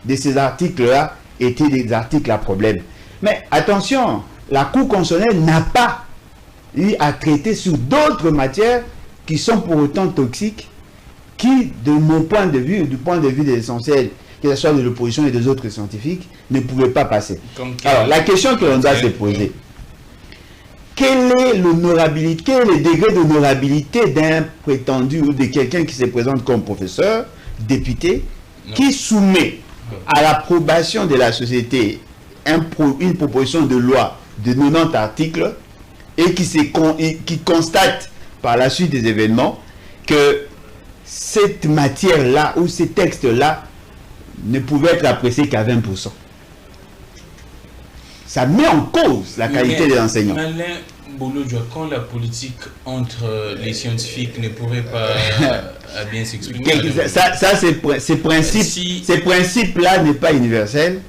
B: de ces articles-là étaient des articles à problème. Mais attention, la Cour constitutionnelle n'a pas eu à traiter sur d'autres matières qui sont pour autant toxiques, qui, de mon point de vue, du point de vue des essentiels, que ce soit de l'opposition et des autres scientifiques, ne pouvaient pas passer. Alors, la question que l'on doit se poser, quelle est l'honorabilité, quel est le degré d'honorabilité d'un prétendu ou de quelqu'un qui se présente comme professeur, député, qui soumet à l'approbation de la société une proposition de loi de 90 articles et qui constate par la suite des événements que cette matière-là ou ces textes-là ne pouvaient être appréciés qu'à 20%. Ça met en cause la qualité des enseignants.
A: Alain Bolojua, quand la politique entre les scientifiques ne pourrait pas bien s'exprimer.
B: Ces principes-là n'est pas universel.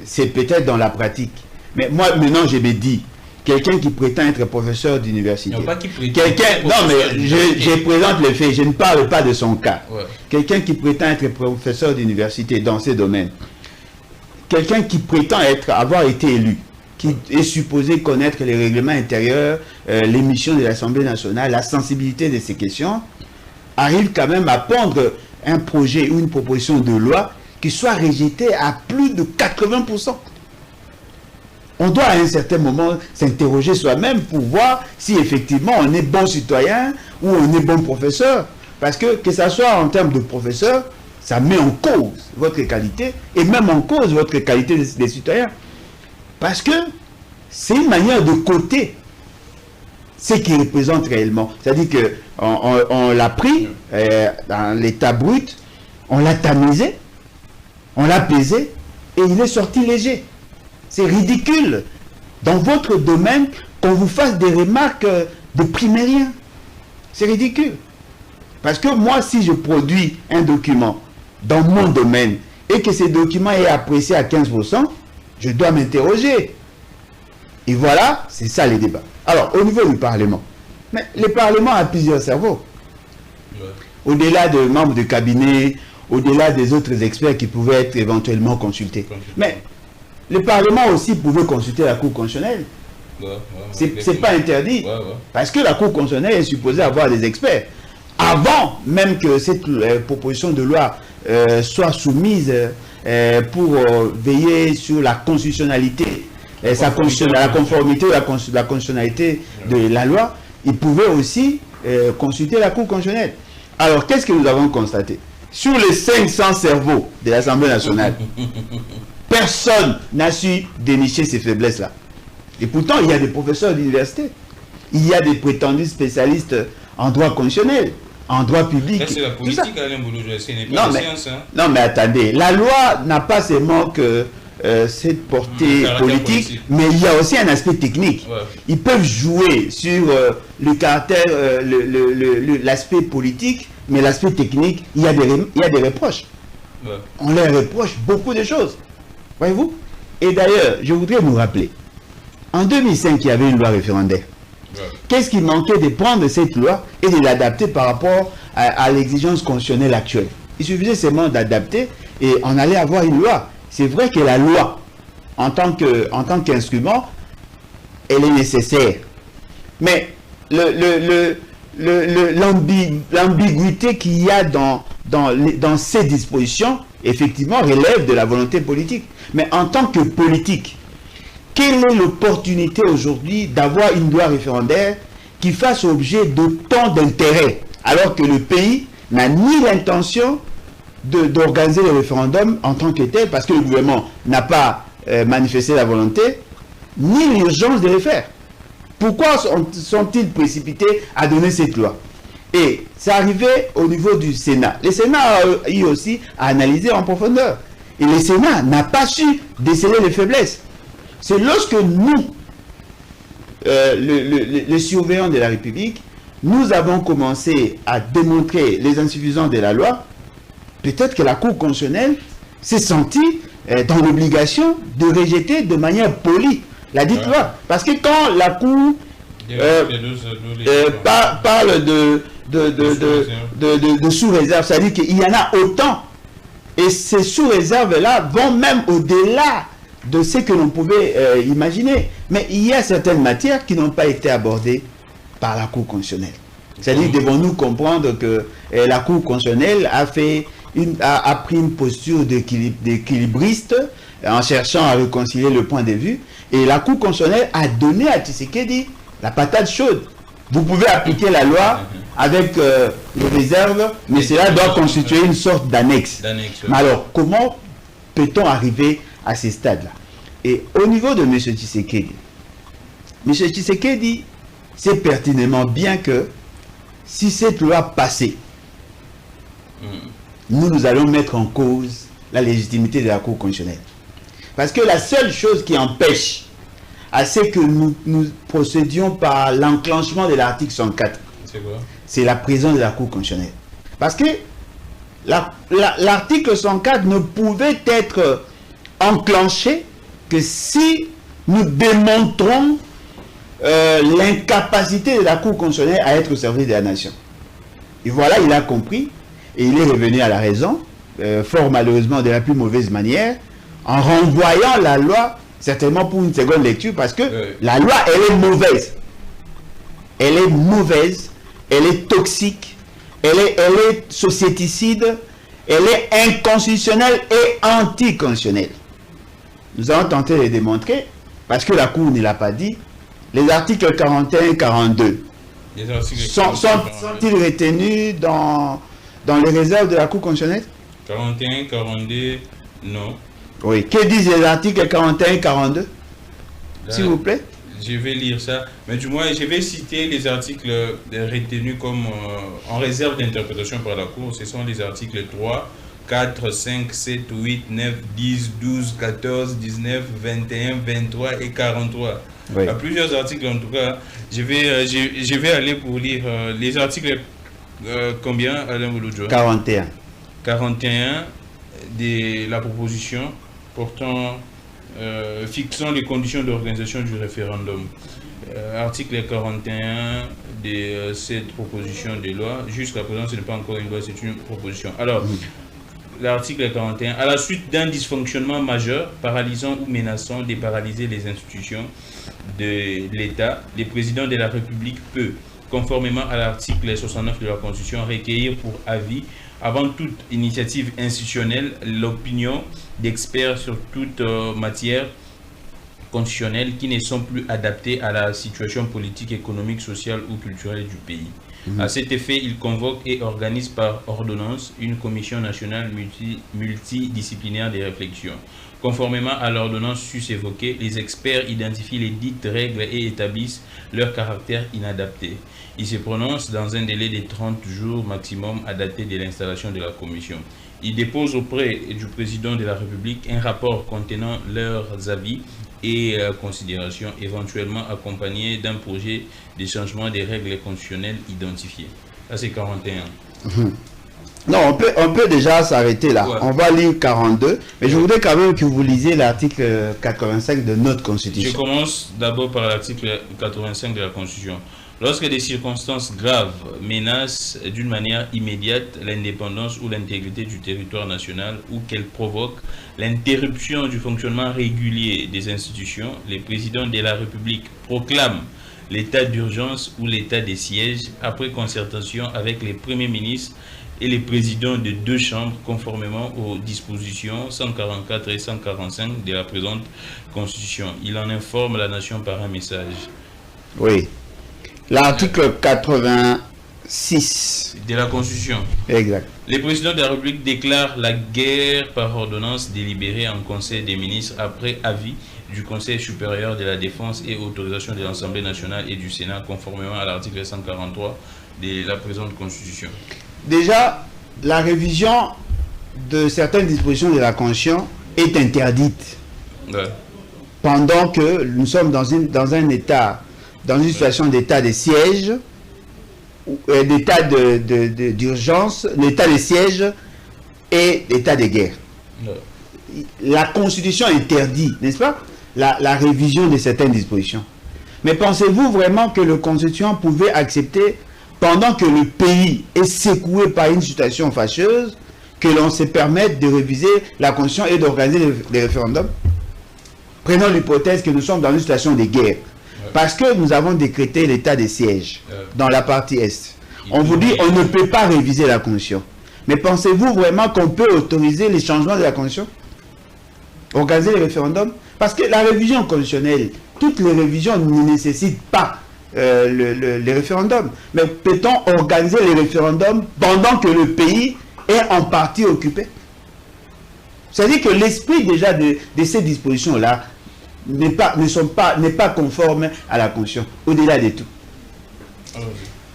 B: C'est peut-être dans la pratique. Mais moi, maintenant, je me dis, quelqu'un qui prétend être professeur d'université. Non, mais je présente les faits, je ne parle pas de son cas. Ouais. Quelqu'un qui prétend être professeur d'université dans ces domaines. Quelqu'un qui prétend avoir été élu, qui est supposé connaître les règlements intérieurs, les missions de l'Assemblée nationale, la sensibilité de ces questions, arrive quand même à pondre un projet ou une proposition de loi qui soit rejetée à plus de 80%. On doit à un certain moment s'interroger soi-même pour voir si effectivement on est bon citoyen ou on est bon professeur. Parce que ce soit en termes de professeur, ça met en cause votre qualité et même en cause votre qualité des citoyens. Parce que c'est une manière de coter ce qui représente réellement. C'est-à-dire qu'on l'a pris dans l'état brut, on l'a tamisé, on l'a pesé et il est sorti léger. C'est ridicule dans votre domaine qu'on vous fasse des remarques de primérien. C'est ridicule. Parce que moi, si je produis un document dans mon domaine et que ce document est apprécié à 15%, je dois m'interroger. Et voilà, c'est ça les débats. Alors, au niveau du Parlement, mais le Parlement a plusieurs cerveaux. Au-delà de membres de cabinet, au-delà des autres experts qui pouvaient être éventuellement consultés. Mais le Parlement aussi pouvait consulter la Cour constitutionnelle. C'est pas interdit. Parce que la Cour constitutionnelle est supposée avoir des experts. Avant même que cette proposition de loi soit soumise pour veiller sur la constitutionnalité, la conformité ou la constitutionnalité de la loi, il pouvait aussi consulter la Cour constitutionnelle. Alors, qu'est-ce que nous avons constaté? Sur les 500 cerveaux de l'Assemblée nationale, personne n'a su dénicher ces faiblesses-là. Et pourtant, il y a des professeurs d'université. Il y a des prétendus spécialistes en droit constitutionnel, en droit public.
A: C'est la politique, Alain Bolojua, ce n'est pas la science.
B: Non, mais attendez. La loi n'a pas seulement que cette portée politique, mais il y a aussi un aspect technique. Ouais. Ils peuvent jouer sur le caractère, l'aspect politique, mais l'aspect technique, il y a des reproches. Ouais. On leur reproche beaucoup de choses. Voyez-vous? Et d'ailleurs, je voudrais vous rappeler, en 2005, il y avait une loi référendaire. Ouais. Qu'est-ce qui manquait de prendre cette loi et de l'adapter par rapport à l'exigence constitutionnelle actuelle? Il suffisait seulement d'adapter et on allait avoir une loi. C'est vrai que la loi, en tant qu'instrument, elle est nécessaire. Mais l'ambiguïté qu'il y a dans ces dispositions, effectivement, relève de la volonté politique. Mais en tant que politique, quelle est l'opportunité aujourd'hui d'avoir une loi référendaire qui fasse objet d'autant d'intérêt, alors que le pays n'a ni l'intention d'organiser le référendum en tant que tel, parce que le gouvernement n'a pas manifesté la volonté, ni l'urgence de le faire. Pourquoi sont-ils précipités à donner cette loi? Et c'est arrivé au niveau du Sénat. Le Sénat a eu aussi à analyser en profondeur. Et le Sénat n'a pas su déceler les faiblesses. C'est lorsque nous, les surveillants de la République, nous avons commencé à démontrer les insuffisances de la loi, peut-être que la Cour constitutionnelle s'est sentie dans l'obligation de rejeter de manière polie la dite loi. Parce que quand la Cour parle de sous-réserve, c'est-à-dire qu'il y en a autant. Et ces sous-réserves-là vont même au-delà de ce que l'on pouvait imaginer. Mais il y a certaines matières qui n'ont pas été abordées par la Cour constitutionnelle. C'est-à-dire, devons-nous comprendre que la Cour constitutionnelle a pris une posture d'équilibriste en cherchant à réconcilier le point de vue, et la Cour constitutionnelle a donné à Tshisekedi la patate chaude. Vous pouvez appliquer la loi avec les réserves, mais cela doit constituer une sorte d'annexe. Mais alors, comment peut-on arriver à ces stades-là? Et au niveau de M. Tshisekedi, M. Tshisekedi sait pertinemment bien que si cette loi passait, nous allons mettre en cause la légitimité de la Cour constitutionnelle. Parce que la seule chose qui empêche à ce que nous procédions par l'enclenchement de l'article 104, c'est la présence de la Cour constitutionnelle. Parce que l'article 104 ne pouvait être enclenché que si nous démontrons l'incapacité de la Cour constitutionnelle à être au service de la nation. Et voilà, il a compris et il est revenu à la raison, fort malheureusement de la plus mauvaise manière, en renvoyant la loi, certainement pour une seconde lecture, parce que la loi, elle est mauvaise. Elle est mauvaise, elle est toxique, elle est sociéticide, elle est inconstitutionnelle et anticonstitutionnelle. Nous allons tenter de le démontrer, parce que la Cour ne l'a pas dit. Les articles 41 et 42 sont-ils retenus dans les réserves de la Cour constitutionnelle?
A: 41, 42, non.
B: Oui. Que disent les articles 41 et 42? S'il vous plaît.
A: Je vais lire ça. Mais du moins, je vais citer les articles retenus comme en réserve d'interprétation par la Cour. Ce sont les articles 3, 4, 5, 7, 8, 9, 10, 12, 14, 19, 21, 23 et 43. Oui. Il y a plusieurs articles en tout cas. Je vais aller pour lire les articles. Combien, Alain Bouloudjo?
B: 41.
A: 41 de la proposition portant fixant les conditions d'organisation du référendum. Article 41 de cette proposition de loi. Jusqu'à présent, ce n'est pas encore une loi, c'est une proposition. Alors, l'article 41, à la suite d'un dysfonctionnement majeur, paralysant ou menaçant de paralyser les institutions de l'État, le président de la République peut, conformément à l'article 69 de la Constitution, recueillir pour avis, avant toute initiative institutionnelle, l'opinion d'experts sur toute matière constitutionnelle qui ne sont plus adaptés à la situation politique, économique, sociale ou culturelle du pays. À cet effet, il convoque et organise par ordonnance une commission nationale multidisciplinaire de réflexion. Conformément à l'ordonnance sus-évoquée, les experts identifient les dites règles et établissent leur caractère inadapté. Ils se prononcent dans un délai de 30 jours maximum à dater de l'installation de la commission. Ils déposent auprès du président de la République un rapport contenant leurs avis et considérations, éventuellement accompagnés d'un projet de changement des règles constitutionnelles identifiées. Ça, c'est 41.
B: Non, on peut déjà s'arrêter là. Ouais. On va lire 42, mais je voudrais quand même que vous lisiez l'article 85 de notre Constitution.
A: Je commence d'abord par l'article 85 de la Constitution. Lorsque des circonstances graves menacent d'une manière immédiate l'indépendance ou l'intégrité du territoire national ou qu'elles provoquent l'interruption du fonctionnement régulier des institutions, le président de la République proclame l'état d'urgence ou l'état de siège après concertation avec les premiers ministres et les présidents de deux chambres conformément aux dispositions 144 et 145 de la présente Constitution. Il en informe la nation par un message.
B: Oui. L'article 86
A: de la Constitution.
B: Exact.
A: Le président de la République déclare la guerre par ordonnance délibérée en Conseil des ministres après avis du Conseil supérieur de la défense et autorisation de l'Assemblée nationale et du Sénat conformément à l'article 143 de la présente Constitution. Déjà,
B: la révision de certaines dispositions de la Constitution est interdite.
A: Ouais.
B: Pendant que nous sommes dans un état, dans une situation d'état de siège, d'état d'urgence, l'état de siège et l'état de guerre. Ouais. La Constitution interdit, n'est-ce pas, la révision de certaines dispositions. Mais pensez-vous vraiment que le Constitution pouvait accepter, pendant que le pays est secoué par une situation fâcheuse, que l'on se permette de réviser la Constitution et d'organiser des référendums? Prenons l'hypothèse que nous sommes dans une situation de guerre. Parce que nous avons décrété l'état de siège dans la partie Est. On vous dit, on ne peut pas réviser la Constitution. Mais pensez-vous vraiment qu'on peut autoriser les changements de la Constitution? Organiser les référendums? Parce que la révision constitutionnelle, toutes les révisions ne nécessitent pas les référendums. Mais peut-on organiser les référendums pendant que le pays est en partie occupé? C'est-à-dire que l'esprit déjà de ces dispositions-là n'est pas conforme à la Constitution, au-delà de tout.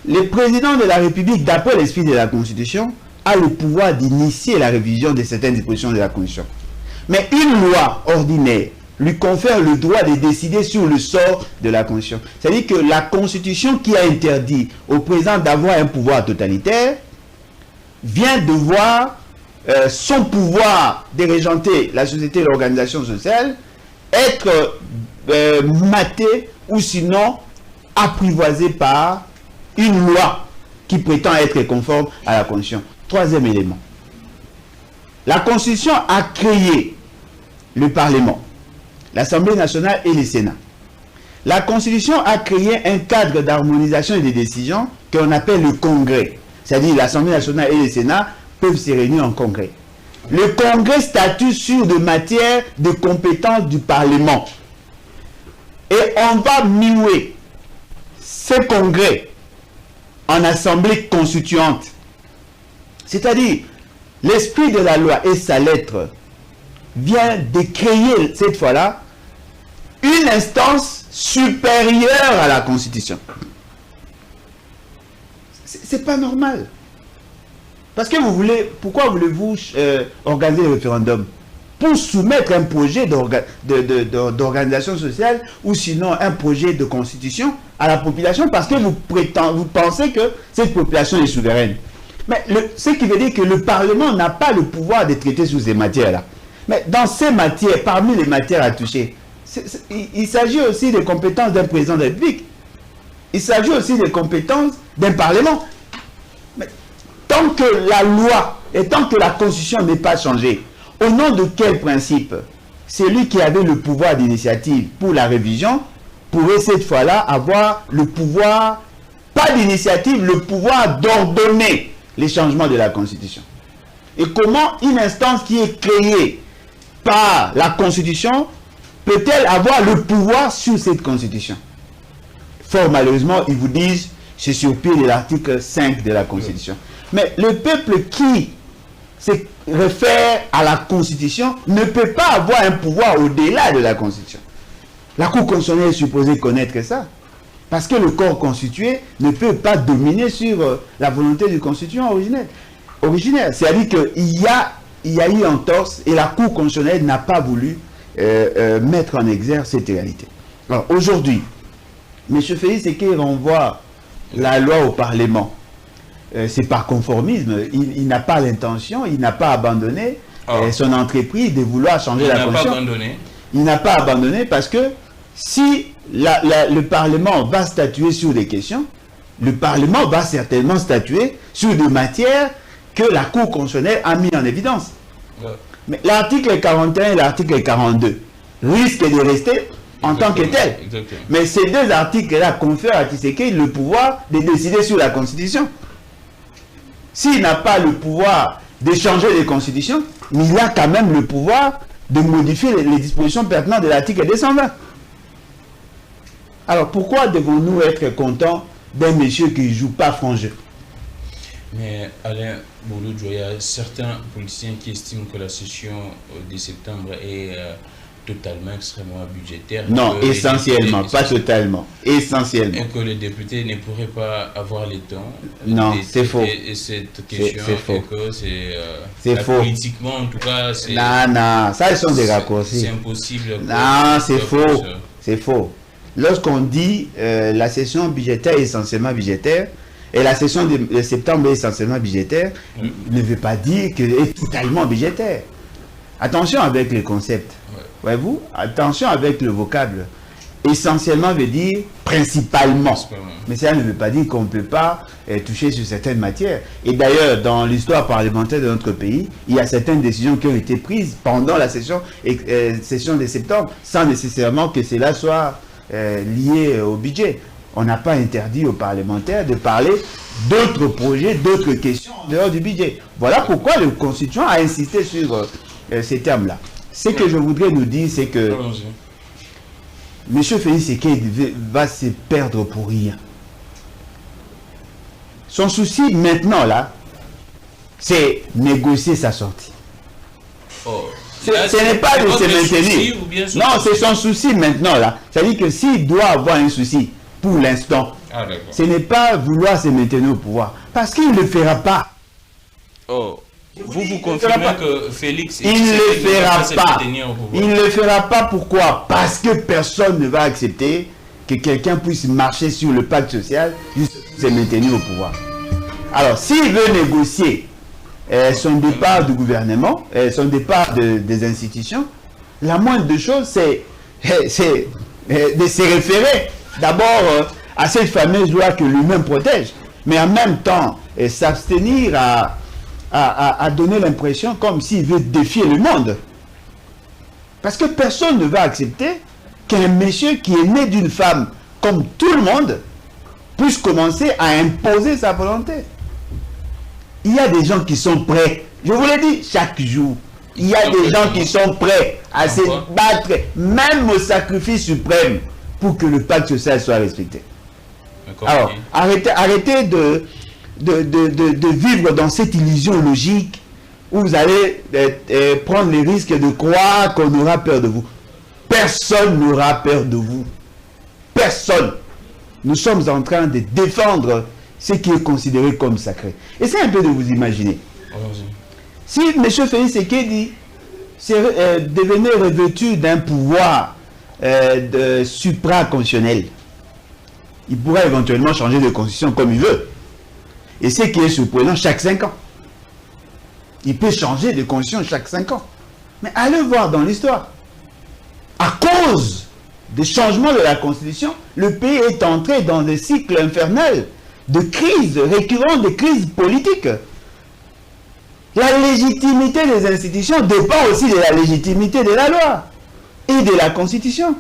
B: Le président de la République, d'après l'esprit de la Constitution, a le pouvoir d'initier la révision de certaines dispositions de la Constitution. Mais une loi ordinaire lui confère le droit de décider sur le sort de la Constitution. C'est-à-dire que la Constitution qui a interdit au président d'avoir un pouvoir totalitaire vient de voir son pouvoir de régenter la société et l'organisation sociale être maté ou sinon apprivoisé par une loi qui prétend être conforme à la Constitution. Troisième élément. La Constitution a créé le Parlement, l'Assemblée nationale et le Sénat. La Constitution a créé un cadre d'harmonisation et de décision qu'on appelle le Congrès. C'est-à-dire l'Assemblée nationale et le Sénat peuvent se réunir en Congrès. Le Congrès statue sur des matières de compétences du Parlement. Et on va muer ce Congrès en Assemblée constituante. C'est-à-dire, l'esprit de la loi et sa lettre vient de créer, cette fois-là, une instance supérieure à la Constitution. C'est pas normal. Parce que pourquoi voulez-vous organiser le référendum? Pour soumettre un projet d'organisation sociale ou sinon un projet de constitution à la population parce que vous pensez que cette population est souveraine. Mais ce qui veut dire que le Parlement n'a pas le pouvoir de traiter sur ces matières-là. Mais dans ces matières, parmi les matières à toucher, il s'agit aussi des compétences d'un président de la République. Il s'agit aussi des compétences d'un Parlement. Mais tant que la loi et tant que la Constitution n'est pas changée, au nom de quel principe celui qui avait le pouvoir d'initiative pour la révision pourrait cette fois-là avoir le pouvoir, pas d'initiative, le pouvoir d'ordonner les changements de la Constitution? Et comment une instance qui est créée par la Constitution peut-elle avoir le pouvoir sur cette Constitution? Fort malheureusement, ils vous disent, c'est sur pied de l'article 5 de la Constitution. Mais le peuple qui se réfère à la Constitution ne peut pas avoir un pouvoir au-delà de la Constitution. La Cour constitutionnelle est supposée connaître ça. Parce que le corps constitué ne peut pas dominer sur la volonté du constituant originaire. C'est-à-dire qu'il y a eu entorse et la Cour constitutionnelle n'a pas voulu mettre en exergue cette réalité. Alors aujourd'hui, M. Félix Sekei renvoie la loi au Parlement. C'est par conformisme. Il n'a pas l'intention, il n'a pas abandonné son entreprise de vouloir changer la Constitution. Il n'a pas abandonné parce que si le Parlement va statuer sur des questions, le Parlement va certainement statuer sur des matières que la Cour constitutionnelle a mis en évidence. Mais l'article 41 et l'article 42 risquent de rester en tant que tel. Mais ces deux articles-là confèrent à Tshisekedi le pouvoir de décider sur la Constitution. S'il n'a pas le pouvoir de changer les constitutions, mais il a quand même le pouvoir de modifier les dispositions pertinentes de l'article 220. Alors pourquoi devons-nous être contents d'un monsieur qui ne joue pas franc jeu?
A: Mais Alain Bouloudjo, il y a certains politiciens qui estiment que la session de septembre est totalement, extrêmement budgétaire.
B: Non, essentiellement, pas totalement. Essentiellement.
A: Et que les députés ne pourraient pas avoir le temps.
B: Non, c'est faux.
A: Et cette question,
B: c'est faux.
A: C'est
B: faux.
A: Politiquement, en tout cas, c'est...
B: Non, ça, ils sont des raccourcis.
A: C'est impossible.
B: Non, c'est faux. C'est faux. Lorsqu'on dit la session budgétaire est essentiellement budgétaire, et la session de septembre est essentiellement budgétaire, ne veut pas dire qu'elle est totalement budgétaire. Attention avec les concepts. Voyez-vous, attention avec le vocable. Essentiellement veut dire principalement. Mais ça ne veut pas dire qu'on ne peut pas toucher sur certaines matières. Et d'ailleurs, dans l'histoire parlementaire de notre pays, il y a certaines décisions qui ont été prises pendant la session de septembre, sans nécessairement que cela soit liées au budget. On n'a pas interdit aux parlementaires de parler d'autres projets, d'autres questions en dehors du budget. Voilà pourquoi le constituant a insisté sur ces termes-là. Ce que je voudrais nous dire, c'est que M. Félix Tshisekedi va se perdre pour rien. Son souci maintenant, là, c'est négocier sa sortie. Ce n'est pas de se maintenir. Non, c'est son souci maintenant, là. C'est-à-dire que s'il doit avoir un souci, pour l'instant, ce n'est pas vouloir se maintenir au pouvoir. Parce qu'il ne le fera pas.
A: Vous confirmez que Félix...
B: Il ne le fera pas. Il ne le fera pas, pourquoi? Parce que personne ne va accepter que quelqu'un puisse marcher sur le pacte social juste pour se maintenir au pouvoir. Alors, s'il veut négocier son départ du gouvernement, son départ des institutions, la moindre des choses, c'est de se référer d'abord à cette fameuse loi que lui-même protège, mais en même temps s'abstenir à donner l'impression comme s'il veut défier le monde. Parce que personne ne va accepter qu'un monsieur qui est né d'une femme comme tout le monde puisse commencer à imposer sa volonté. Il y a des gens qui sont prêts, je vous l'ai dit, chaque jour, il y a des gens qui sont prêts à se battre, même au sacrifice suprême, pour que le pacte social soit respecté. Alors, arrêtez de vivre dans cette illusion logique où vous allez prendre les risques de croire qu'on aura peur de vous. Personne n'aura peur de vous. Personne. Nous sommes en train de défendre ce qui est considéré comme sacré. Essayez un peu de vous imaginer. Si M. Félix Tshisekedi devenait revêtu d'un pouvoir supraconstitutionnel, il pourrait éventuellement changer de constitution comme il veut. Et ce qui est surprenant, chaque 5 ans. Il peut changer de constitution chaque 5 ans. Mais allez voir dans l'histoire. À cause des changements de la Constitution, le pays est entré dans des cycles infernaux de crises récurrentes, de crises politiques. La légitimité des institutions dépend aussi de la légitimité de la loi et de la Constitution.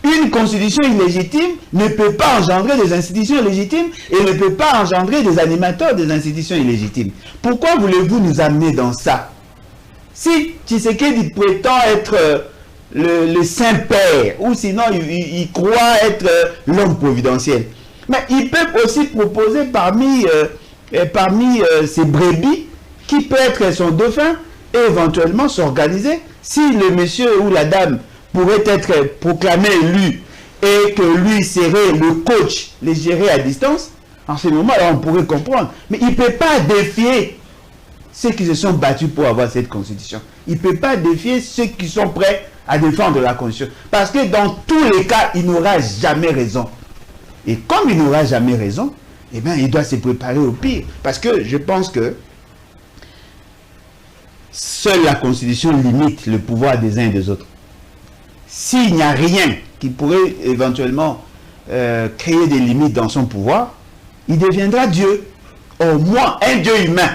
B: Une constitution illégitime ne peut pas engendrer des institutions légitimes et ne peut pas engendrer des animateurs des institutions illégitimes. Pourquoi voulez-vous nous amener dans ça? Si Tshisekedi prétend être le Saint-Père, ou sinon il croit être l'homme providentiel, mais il peut aussi proposer parmi ces brebis qui peut être son dauphin et éventuellement s'organiser. Si le monsieur ou la dame pourrait être proclamé élu et que lui serait le coach, les gérer à distance, en ce moment-là, on pourrait comprendre. Mais il ne peut pas défier ceux qui se sont battus pour avoir cette constitution. Il ne peut pas défier ceux qui sont prêts à défendre la constitution. Parce que dans tous les cas, il n'aura jamais raison. Et comme il n'aura jamais raison, eh bien, il doit se préparer au pire. Parce que je pense que seule la constitution limite le pouvoir des uns et des autres. S'il n'y a rien qui pourrait éventuellement créer des limites dans son pouvoir, il deviendra Dieu. Au moins un Dieu humain.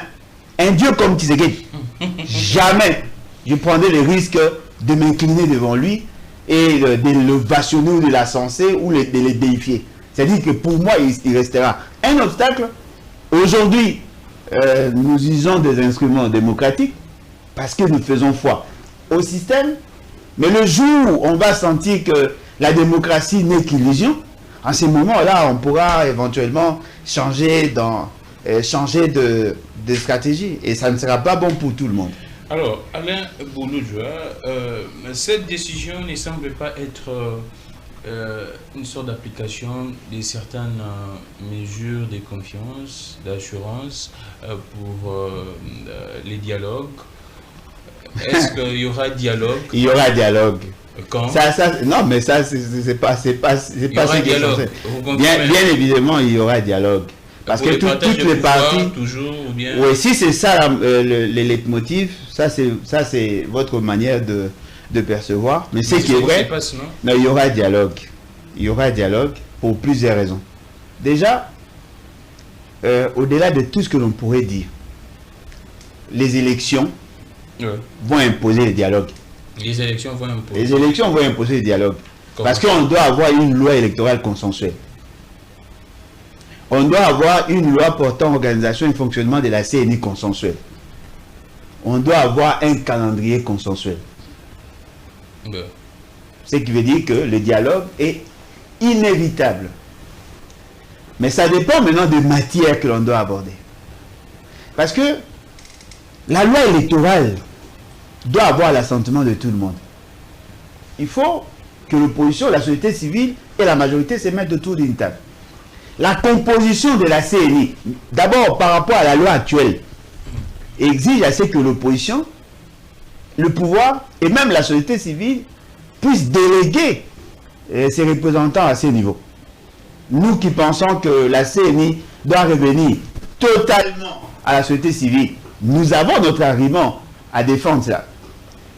B: Un Dieu comme Tshisekedi. Jamais je prendrai le risque de m'incliner devant lui et de le vationner ou de la censer ou de le déifier. C'est-à-dire que pour moi, il restera un obstacle. Aujourd'hui, nous usons des instruments démocratiques parce que nous faisons foi au système. Mais le jour où on va sentir que la démocratie n'est qu'illusion, en ce moment-là, on pourra éventuellement changer de stratégie. Et ça ne sera pas bon pour tout le monde.
A: Alors, Alain Bouloudjoua, cette décision ne semble pas être une sorte d'application de certaines mesures de confiance, d'assurance pour les dialogues. Est-ce qu'il y aura dialogue?
B: Il y aura dialogue.
A: Quand?
B: Non, mais ça, c'est pas ce qui est censé. Bien évidemment, il y aura dialogue. Parce que toutes les parties...
A: Toujours, ou bien...
B: Oui, si c'est ça le leitmotiv, ça c'est votre manière de percevoir. Mais ce qui est vrai, non, il y aura dialogue. Il y aura dialogue pour plusieurs raisons. Déjà, au-delà de tout ce que l'on pourrait dire, les élections vont imposer le dialogue.
A: Les élections vont imposer.
B: Les élections vont imposer le dialogue. Parce qu'on doit avoir une loi électorale consensuelle. On doit avoir une loi portant organisation et fonctionnement de la CNI consensuelle. On doit avoir un calendrier consensuel. Ce qui veut dire que le dialogue est inévitable. Mais ça dépend maintenant des matières que l'on doit aborder. Parce que la loi électorale doit avoir l'assentiment de tout le monde. Il faut que l'opposition, la société civile et la majorité se mettent autour d'une table. La composition de la CNI, d'abord par rapport à la loi actuelle, exige à ce que l'opposition, le pouvoir et même la société civile puissent déléguer ses représentants à ce niveau. Nous qui pensons que la CNI doit revenir totalement à la société civile, nous avons notre argument à défendre cela.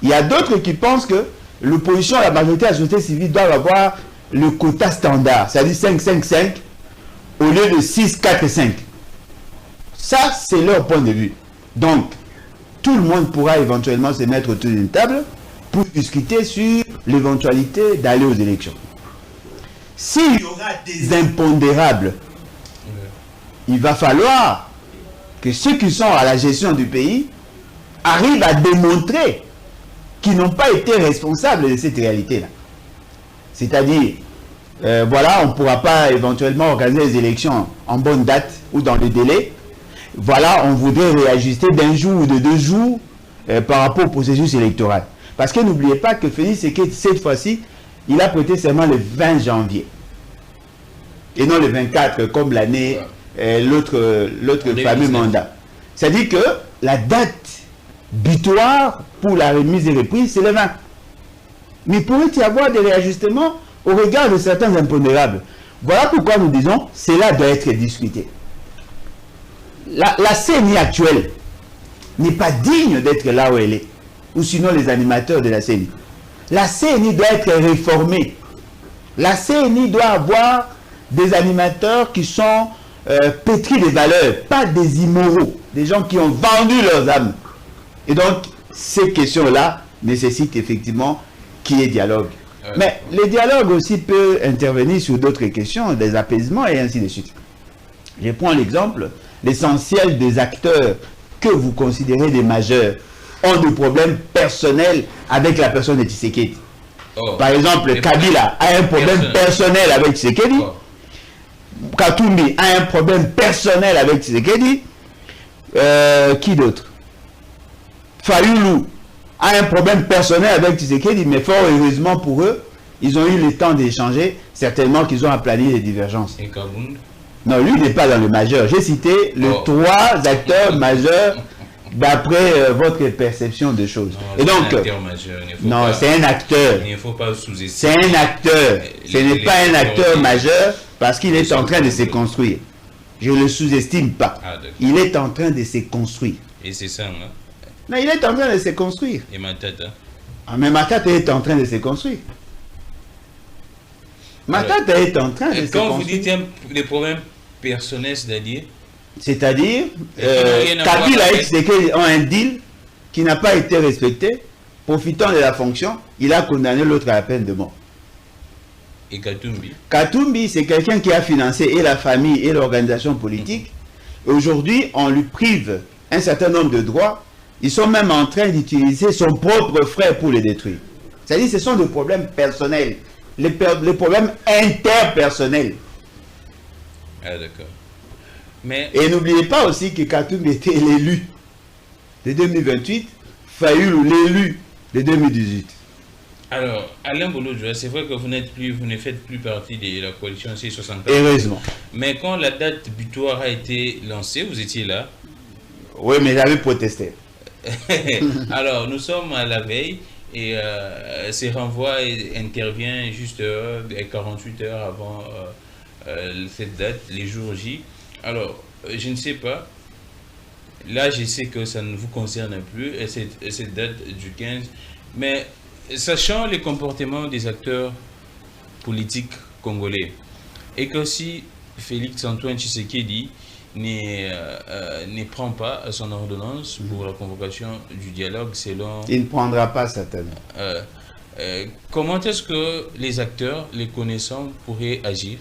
B: Il y a d'autres qui pensent que l'opposition à la majorité de la société civile doit avoir le quota standard, c'est-à-dire 5-5-5 au lieu de 6-4-5. Ça, c'est leur point de vue. Donc, tout le monde pourra éventuellement se mettre autour d'une table pour discuter sur l'éventualité d'aller aux élections. S'il y aura des impondérables, il va falloir que ceux qui sont à la gestion du pays arrivent à démontrer qu'ils n'ont pas été responsables de cette réalité-là. C'est-à-dire, voilà, on ne pourra pas éventuellement organiser les élections en bonne date ou dans le délai. Voilà, on voudrait réajuster d'un jour ou de 2 jours par rapport au processus électoral. Parce que n'oubliez pas que Félix Tshisekedi, cette fois-ci, il a prêté seulement le 20 janvier. Et non le 24, comme l'année, l'autre fameux mandat. C'est-à-dire que la date butoir pour la remise et reprise, c'est le 20. Mais pourrait-il y avoir des réajustements au regard de certains impondérables? Voilà pourquoi nous disons, cela doit être discuté. La CNI actuelle n'est pas digne d'être là où elle est, ou sinon les animateurs de la CNI. La CNI doit être réformée. La CNI doit avoir des animateurs qui sont pétris de valeurs, pas des immoraux, des gens qui ont vendu leurs âmes. Et donc, ces questions-là nécessitent effectivement qu'il y ait dialogue. Mais le dialogue aussi peut intervenir sur d'autres questions, des apaisements et ainsi de suite. Je prends l'exemple, l'essentiel des acteurs que vous considérez des majeurs ont des problèmes personnels avec la personne de Tshisekedi. Par exemple, Kabila a un problème personnel avec Tshisekedi. Katumbi a un problème personnel avec Tshisekedi. Qui d'autre? Fayulu a un problème personnel avec Tshisekedi, mais fort heureusement pour eux, ils ont eu le temps d'échanger, certainement qu'ils ont aplani les divergences.
A: Et Kabound? Non,
B: lui n'est pas dans le majeur. J'ai cité les 3 acteurs majeurs d'après votre perception de choses.
A: Non,
B: et donc, non, c'est un acteur.
A: Il ne faut pas sous-estimer.
B: C'est un acteur. Ce n'est pas un acteur majeur parce qu'il est en train de se construire. Je ne le sous-estime pas. Il est en train de se construire.
A: Et c'est ça, hein?
B: Non, il est en train de se construire.
A: Et Matata?
B: Ah, mais Matata est en train de se construire. Matata est en train de se construire.
A: Quand vous dites des problèmes personnels,
B: c'est-à-dire, Kabila et Tshisekedi ont un deal qui n'a pas été respecté. Profitant de la fonction, il a condamné l'autre à la peine de mort.
A: Et Katumbi?
B: Katumbi, c'est quelqu'un qui a financé et la famille et l'organisation politique. Aujourd'hui, on lui prive un certain nombre de droits. Ils sont même en train d'utiliser son propre frère pour les détruire. C'est-à-dire, ce sont des problèmes personnels. Les problèmes interpersonnels.
A: Ah, d'accord. Mais...
B: Et n'oubliez pas aussi que Katumbi était l'élu de 2028, Fayulu l'élu de 2018.
A: Alors, Alain Bouloudjoua, c'est vrai que vous ne faites plus partie de la coalition C64.
B: Heureusement.
A: Mais quand la date butoir a été lancée, vous étiez là?
B: Oui, mais j'avais protesté.
A: Alors, nous sommes à la veille et ce renvoi intervient juste 48 heures avant cette date, les jours J. Alors, je ne sais pas. Là, je sais que ça ne vous concerne plus, cette date du 15. Mais sachant les comportements des acteurs politiques congolais, et que si Félix Antoine Tshisekedi ne prend pas son ordonnance pour la convocation du dialogue selon...
B: Il ne prendra pas certainement.
A: Comment est-ce que les acteurs, les connaissants, pourraient agir?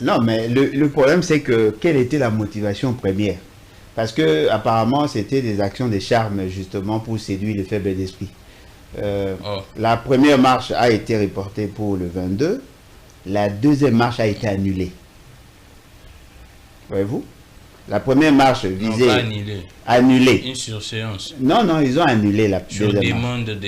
B: Non, mais le problème, c'est que quelle était la motivation première? Parce que apparemment, c'était des actions de charme, justement, pour séduire les faibles d'esprit. La première marche a été reportée pour le 22. La deuxième marche a été annulée. Voyez-vous? La première marche visait...
A: Non, pas
B: annulée.
A: Une surséance.
B: Non, non, ils ont annulé la
A: sur
B: deuxième
A: demande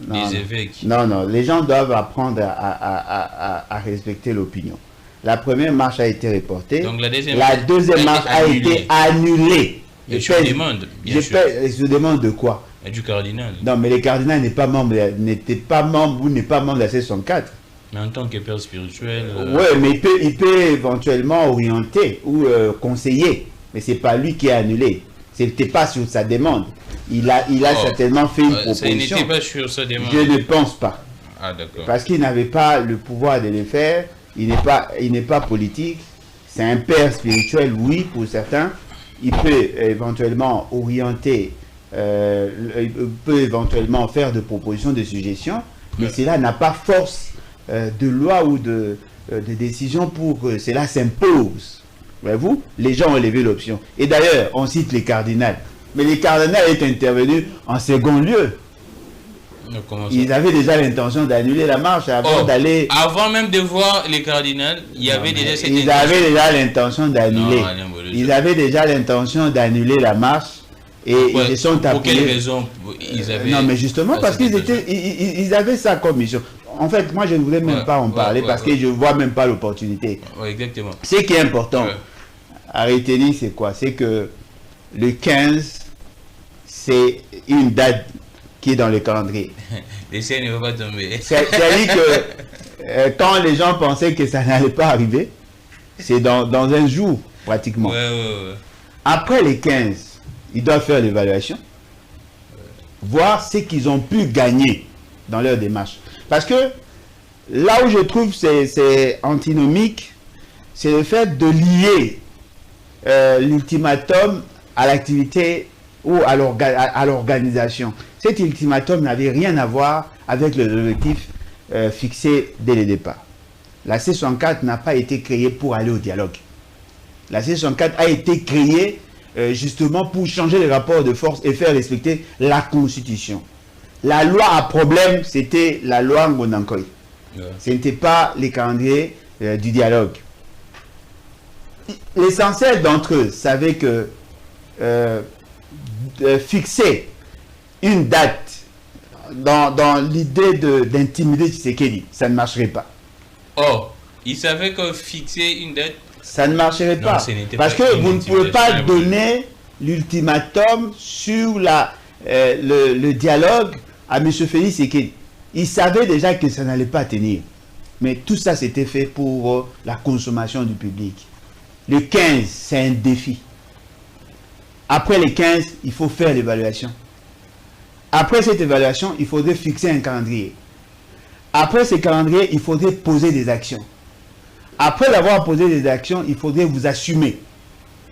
B: marche.
A: des évêques.
B: Non, les gens doivent apprendre à respecter l'opinion. La première marche a été reportée.
A: Donc la deuxième
B: marche a été annulée.
A: Et je demande, bien sûr.
B: Je demande de quoi?
A: Et du cardinal.
B: Non, mais le cardinal n'était pas membre ou n'est pas membre de la C64.
A: Mais en tant que père spirituel...
B: Oui, mais il peut éventuellement orienter ou conseiller. Mais ce n'est pas lui qui a annulé. Ce n'était pas sur sa demande. Il a certainement fait une proposition.
A: Ça n'était pas sur sa demande.
B: Je ne pense pas.
A: Ah, d'accord.
B: Parce qu'il n'avait pas le pouvoir de le faire. Il n'est pas politique. C'est un père spirituel, oui, pour certains. Il peut éventuellement orienter, il peut éventuellement faire de propositions de suggestions, mais cela n'a pas force de loi ou de décision pour que cela s'impose. Voyez-vous, les gens ont levé l'option. Et d'ailleurs, on cite les cardinals. Mais les cardinals est intervenu en second lieu. Ils avaient déjà l'intention d'annuler la marche avant d'aller...
A: Avant même de voir les cardinals, il y avait déjà cette intention.
B: Ils avaient déjà l'intention d'annuler. Ils avaient déjà l'intention d'annuler la marche. Et ils se sont appuyés...
A: Pour quelle raison ils avaient...
B: Non, mais justement parce qu'ils avaient ça comme mission. En fait, moi, je ne voulais même pas en parler parce que je ne vois même pas l'opportunité.
A: Exactement.
B: Ce qui est important à retenir, c'est quoi? C'est que le 15, c'est une date qui est dans le calendrier.
A: Les ciels ne vont pas tomber.
B: C'est-à-dire que quand les gens pensaient que ça n'allait pas arriver, c'est dans un jour, pratiquement. Après les 15, ils doivent faire l'évaluation, voir ce qu'ils ont pu gagner dans leur démarche. Parce que là où je trouve c'est antinomique, c'est le fait de lier l'ultimatum à l'activité ou à l'organisation. Cet ultimatum n'avait rien à voir avec les objectifs fixés dès le départ. La C64 n'a pas été créée pour aller au dialogue. La C64 a été créée justement pour changer les rapports de force et faire respecter la Constitution. La loi à problème, c'était la loi Ngonankoy. Ce n'était pas les calendriers du dialogue. L'essentiel d'entre eux savait que fixer une date dans l'idée d'intimider Tshisekedi, ça ne marcherait pas.
A: Ils savaient que fixer une date,
B: ça ne marcherait pas. Parce que vous ne pouvez pas donner l'ultimatum sur le dialogue à M. Félix Tshisekedi. Il savait déjà que ça n'allait pas tenir. Mais tout ça, c'était fait pour la consommation du public. Le 15, c'est un défi. Après les 15, il faut faire l'évaluation. Après cette évaluation, il faudrait fixer un calendrier. Après ce calendrier, il faudrait poser des actions. Après avoir posé des actions, il faudrait vous assumer.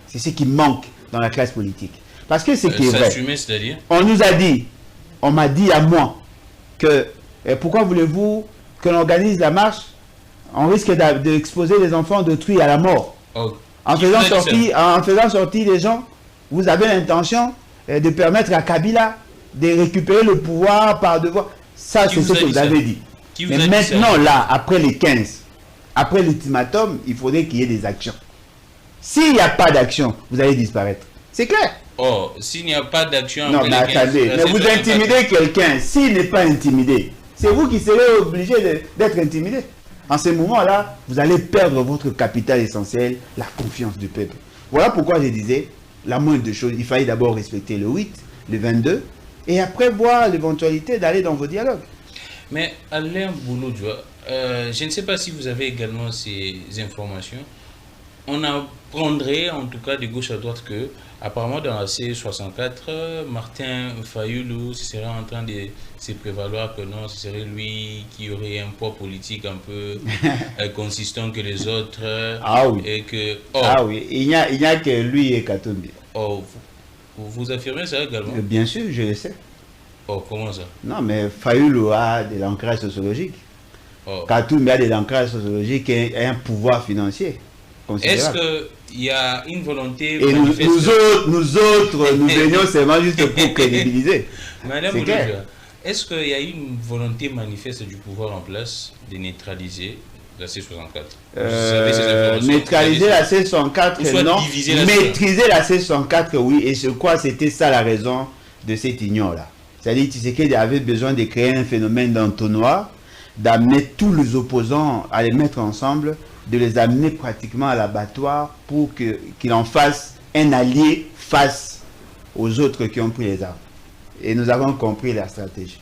B: C'est ce qui manque dans la classe politique. Parce que c'est qui est vrai.
A: S'assumer, c'est-à-dire?
B: On nous a dit, on m'a dit à moi, que pourquoi voulez-vous que l'on organise la marche? On risque d'exposer les enfants d'autrui à la mort. En faisant sortir les gens, vous avez l'intention de permettre à Kabila de récupérer le pouvoir par devoir. Ça, c'est ce que vous avez dit. Mais maintenant, là, après les 15, après l'ultimatum, il faudrait qu'il y ait des actions. S'il n'y a pas d'action, vous allez disparaître. C'est clair.
A: S'il n'y a pas d'action...
B: Non, mais attendez, mais vous intimidez quelqu'un. S'il n'est pas intimidé, c'est vous qui serez obligé d'être intimidé. En ce moment-là, vous allez perdre votre capital essentiel, la confiance du peuple. Voilà pourquoi je disais, la moindre des choses, il fallait d'abord respecter le 8, le 22, et après voir l'éventualité d'aller dans vos dialogues.
A: Mais Alain Bouloudjoua, je ne sais pas si vous avez également ces informations. On apprendrait, en tout cas de gauche à droite, que apparemment dans la C64, Martin Fayoulou serait en train de se prévaloir que non, ce serait lui qui aurait un poids politique un peu consistant que les autres.
B: Ah oui.
A: Et que,
B: ah oui, il n'y a que lui et Katumbi.
A: Vous affirmez ça également?
B: Bien sûr, je le sais.
A: Oh, comment ça?
B: Non, mais Fayoulou a de l'ancrage sociologique.
A: Oh.
B: Katoum a de l'ancrage sociologique et un pouvoir financier considérable.
A: Est-ce qu'il y a une volonté
B: et nous autres, nous venions seulement juste pour crédibiliser.
A: Madame Bouloudja, est-ce qu'il y a une volonté manifeste du pouvoir en place de neutraliser la C64?
B: Neutraliser la C64, non. Maîtriser la C64, oui. Et je crois que c'était ça la raison de cette union-là. C'est-à-dire que Tshisekedi avait besoin de créer un phénomène d'entonnoir, d'amener tous les opposants à les mettre ensemble, de les amener pratiquement à l'abattoir pour qu'il en fasse un allié face aux autres qui ont pris les armes. Et nous avons compris la stratégie.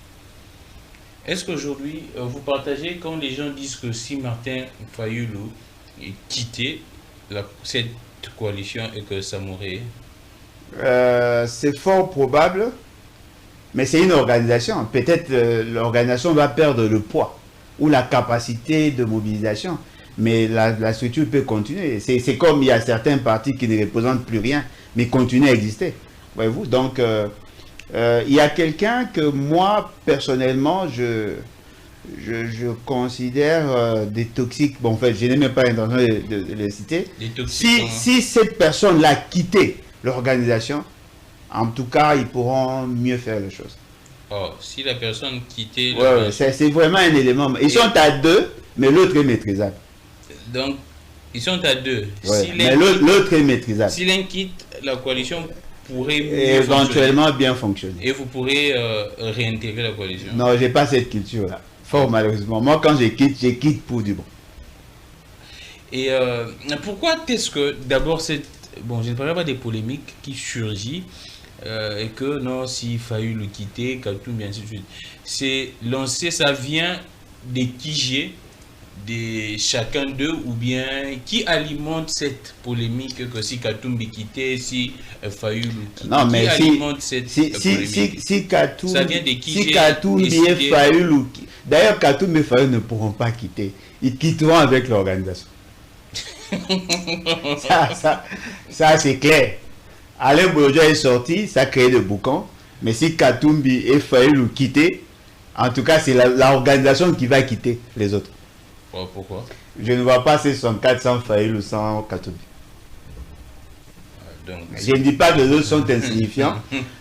A: Est-ce qu'aujourd'hui, vous partagez quand les gens disent que si Martin Fayoulou quittait cette coalition et que ça mourrait?
B: C'est fort probable, mais c'est une organisation. Peut-être l'organisation va perdre le poids ou la capacité de mobilisation, mais la structure peut continuer. C'est comme il y a certains partis qui ne représentent plus rien, mais continuent à exister. Voyez-vous, donc il y a quelqu'un que moi, personnellement, je considère des toxiques. Bon, en fait, je n'ai même pas l'intention de les citer. Si cette personne-là quittait l'organisation, en tout cas, ils pourront mieux faire les choses.
A: Oh, si la personne quittait...
B: Ouais, c'est vraiment un élément. Ils sont à deux, mais l'autre est maîtrisable.
A: Donc, ils sont à deux.
B: Ouais, si mais l'autre est maîtrisable.
A: Si l'un quitte, la coalition pourrait
B: éventuellement bien fonctionner.
A: Et vous pourrez réintégrer la coalition.
B: Non, je n'ai pas cette culture-là. Fort malheureusement. Moi, quand je quitte pour du bon.
A: Et pourquoi est-ce que d'abord cette... Bon, je ne parle pas des polémiques qui surgissent et que non, s'il fallu le quitter, Katoum, bien ainsi de suite. C'est lancé, ça vient des TG de chacun d'eux ou bien qui alimente cette polémique que si Katoum quittait, si Fayoulou quittait?
B: Non, mais
A: qui alimente cette polémique?
B: Si Katoum,
A: ça vient des
B: si Katoum et Fayoulou, d'ailleurs Katoum et Fayoulou ne pourront pas quitter, ils quitteront avec l'organisation. ça c'est clair. Alain Bouloudja est sorti, ça a créé des boucans, mais si Katoumbi et Fayoulou quittaient, en tout cas c'est l'organisation qui va quitter les autres.
A: Pourquoi?
B: Je ne vois pas ces 64 sans Fayoulou, sans Katoumbi. Je ne dis pas que les autres sont insignifiants,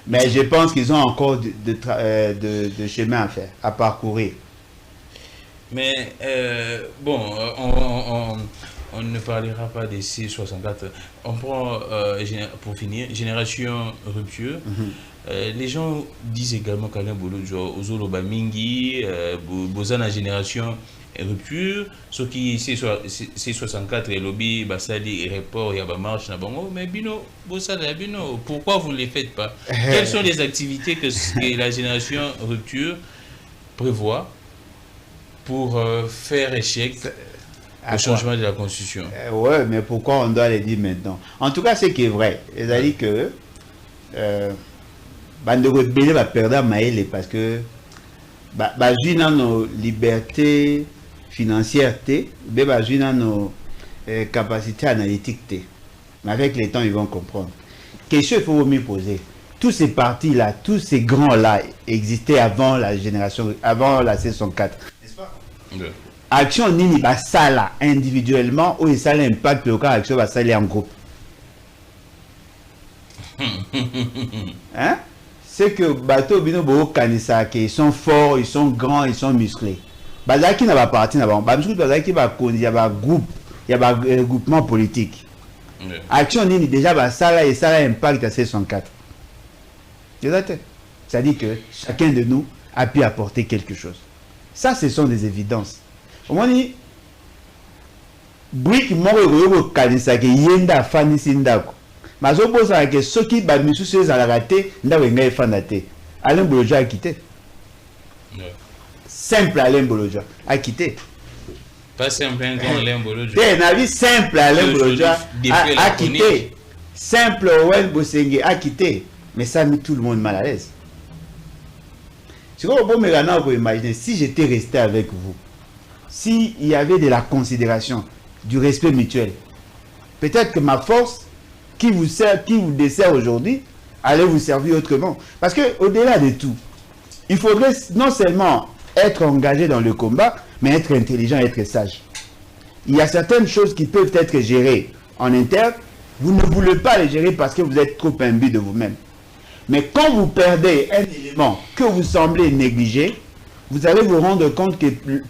B: mais je pense qu'ils ont encore de chemin à faire, à parcourir.
A: Mais bon, on ne parlera pas des C64. On prend, pour finir, Génération Rupture. Les gens disent également qu'Alain Bouloudja, Ozolo Bamingi, Bozana Génération Rupture, ce qui C64 et lobby, Basali, Report, Yabamarche, Nabongo, mais Bino, Bozana, Bino, pourquoi vous ne les faites pas? Quelles sont les activités que la Génération Rupture prévoit pour faire échec le changement de la Constitution?
B: Ouais, mais pourquoi on doit les dire maintenant? En tout cas, ce qui est vrai, c'est-à-dire que Bandego Bélé va perdre Maëlle parce que dans nos libertés financières, dans nos capacités analytiques. Mais avec les temps, ils vont comprendre. Question, il faut mieux poser. Tous ces partis-là, tous ces grands-là existaient avant la génération, avant la C64. N'est-ce pas?
A: Ouais.
B: Action nini basala individuellement ou ça l'impact local action basala en groupe. Hein? C'est que bateau bino bo kanisa qui sont forts, ils sont grands, ils sont musclés. Bazaki n'a pas parti n'a pas. Bazaki va il y a un groupe, il y a un regroupement politique. Ouais. Action nini déjà basala et ça impact à C64. C'est-à-dire que chacun de nous a pu apporter quelque chose. Ça, ce sont des évidences. Au moins, brique moko kanisa ke yenda fani sindako. Mazo bosa ke soki ba misusu za raté ndawe ngai fana te. Alain Bouloudja a quitté. Simple Alain Bouloudja a quitté.
A: Pas simple Alain Bouloudja.
B: C'est un avis simple Alain Bouloudja a quitté. Simple Owen Bosenge a quitté. Mais ça a mis tout le monde mal à l'aise. C'est comme bon maintenant vous imaginez si j'étais resté avec vous. S'il y avait de la considération, du respect mutuel, peut-être que ma force qui vous dessert aujourd'hui allait vous servir autrement. Parce qu'au-delà de tout, il faudrait non seulement être engagé dans le combat, mais être intelligent, être sage. Il y a certaines choses qui peuvent être gérées en interne. Vous ne voulez pas les gérer parce que vous êtes trop imbu de vous-même. Mais quand vous perdez un élément que vous semblez négliger, vous allez vous rendre compte que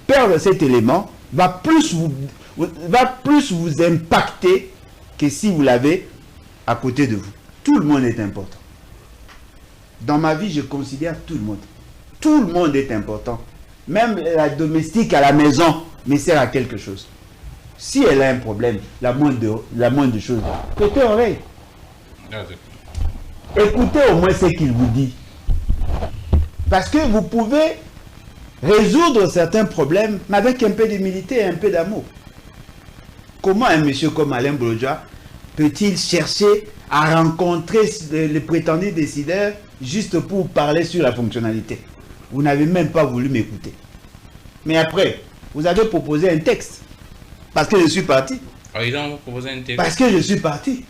B: perdre cet élément va plus vous impacter que si vous l'avez à côté de vous. Tout le monde est important. Dans ma vie, je considère tout le monde. Tout le monde est important. Même la domestique à la maison me sert à quelque chose. Si elle a un problème, la moindre de choses, prêtez oreille. Écoutez au moins ce qu'il vous dit. Parce que vous pouvez résoudre certains problèmes, mais avec un peu d'humilité et un peu d'amour. Comment un monsieur comme Alain Bolojua peut-il chercher à rencontrer les prétendus décideurs juste pour parler sur la fonctionnalité? Vous n'avez même pas voulu m'écouter. Mais après, vous avez proposé un texte. Parce que je suis parti.
A: Ils ont proposé un texte.
B: Parce que je suis parti.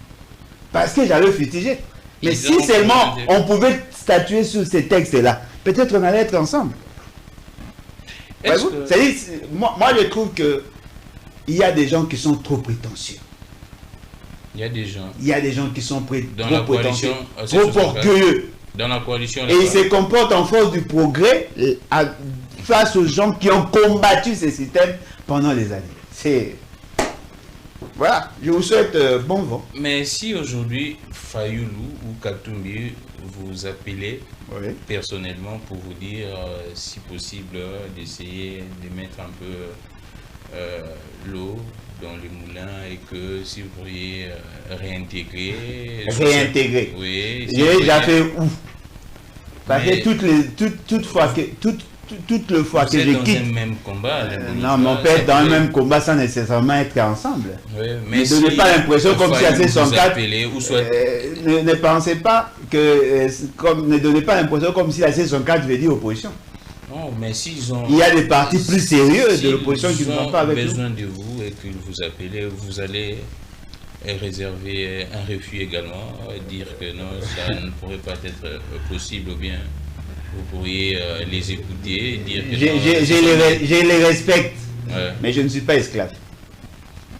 B: Parce que j'avais futigé. Mais si seulement on pouvait statuer sur ces textes-là, peut-être on allait être ensemble. Moi, je trouve que il y a des gens qui sont trop prétentieux.
A: Il y a des gens
B: qui sont
A: dans
B: trop prétentieux, trop orgueilleux.
A: Dans la coalition.
B: Et ils se comportent en force du progrès face aux gens qui ont combattu ce système pendant des années. Voilà, je vous souhaite bon vent.
A: Mais si aujourd'hui Fayulu ou Katumbi vous appelez personnellement pour vous dire si possible d'essayer de mettre un peu l'eau dans le moulin et que si vous pourriez réintégrer. Oui.
B: J'ai déjà fait où? Parce que toute le fois que je quitte.
A: Dans le même combat.
B: Non, mais on peut être dans le même combat sans nécessairement être ensemble.
A: Oui, mais
B: ne donnez pas l'impression comme si à C104. Ne pensez pas que. Ne donnez pas l'impression comme si la C104 veut dire opposition.
A: Non, mais s'ils ont.
B: Il y a des partis plus sérieux de l'opposition qui ne sont pas avec nous.
A: Besoin de vous et qu'ils vous appellent, vous allez réserver un refus également, dire que non, ça ne pourrait pas être possible ou bien. Vous pourriez les écouter, dire que
B: je les respecte, mais je ne suis pas esclave.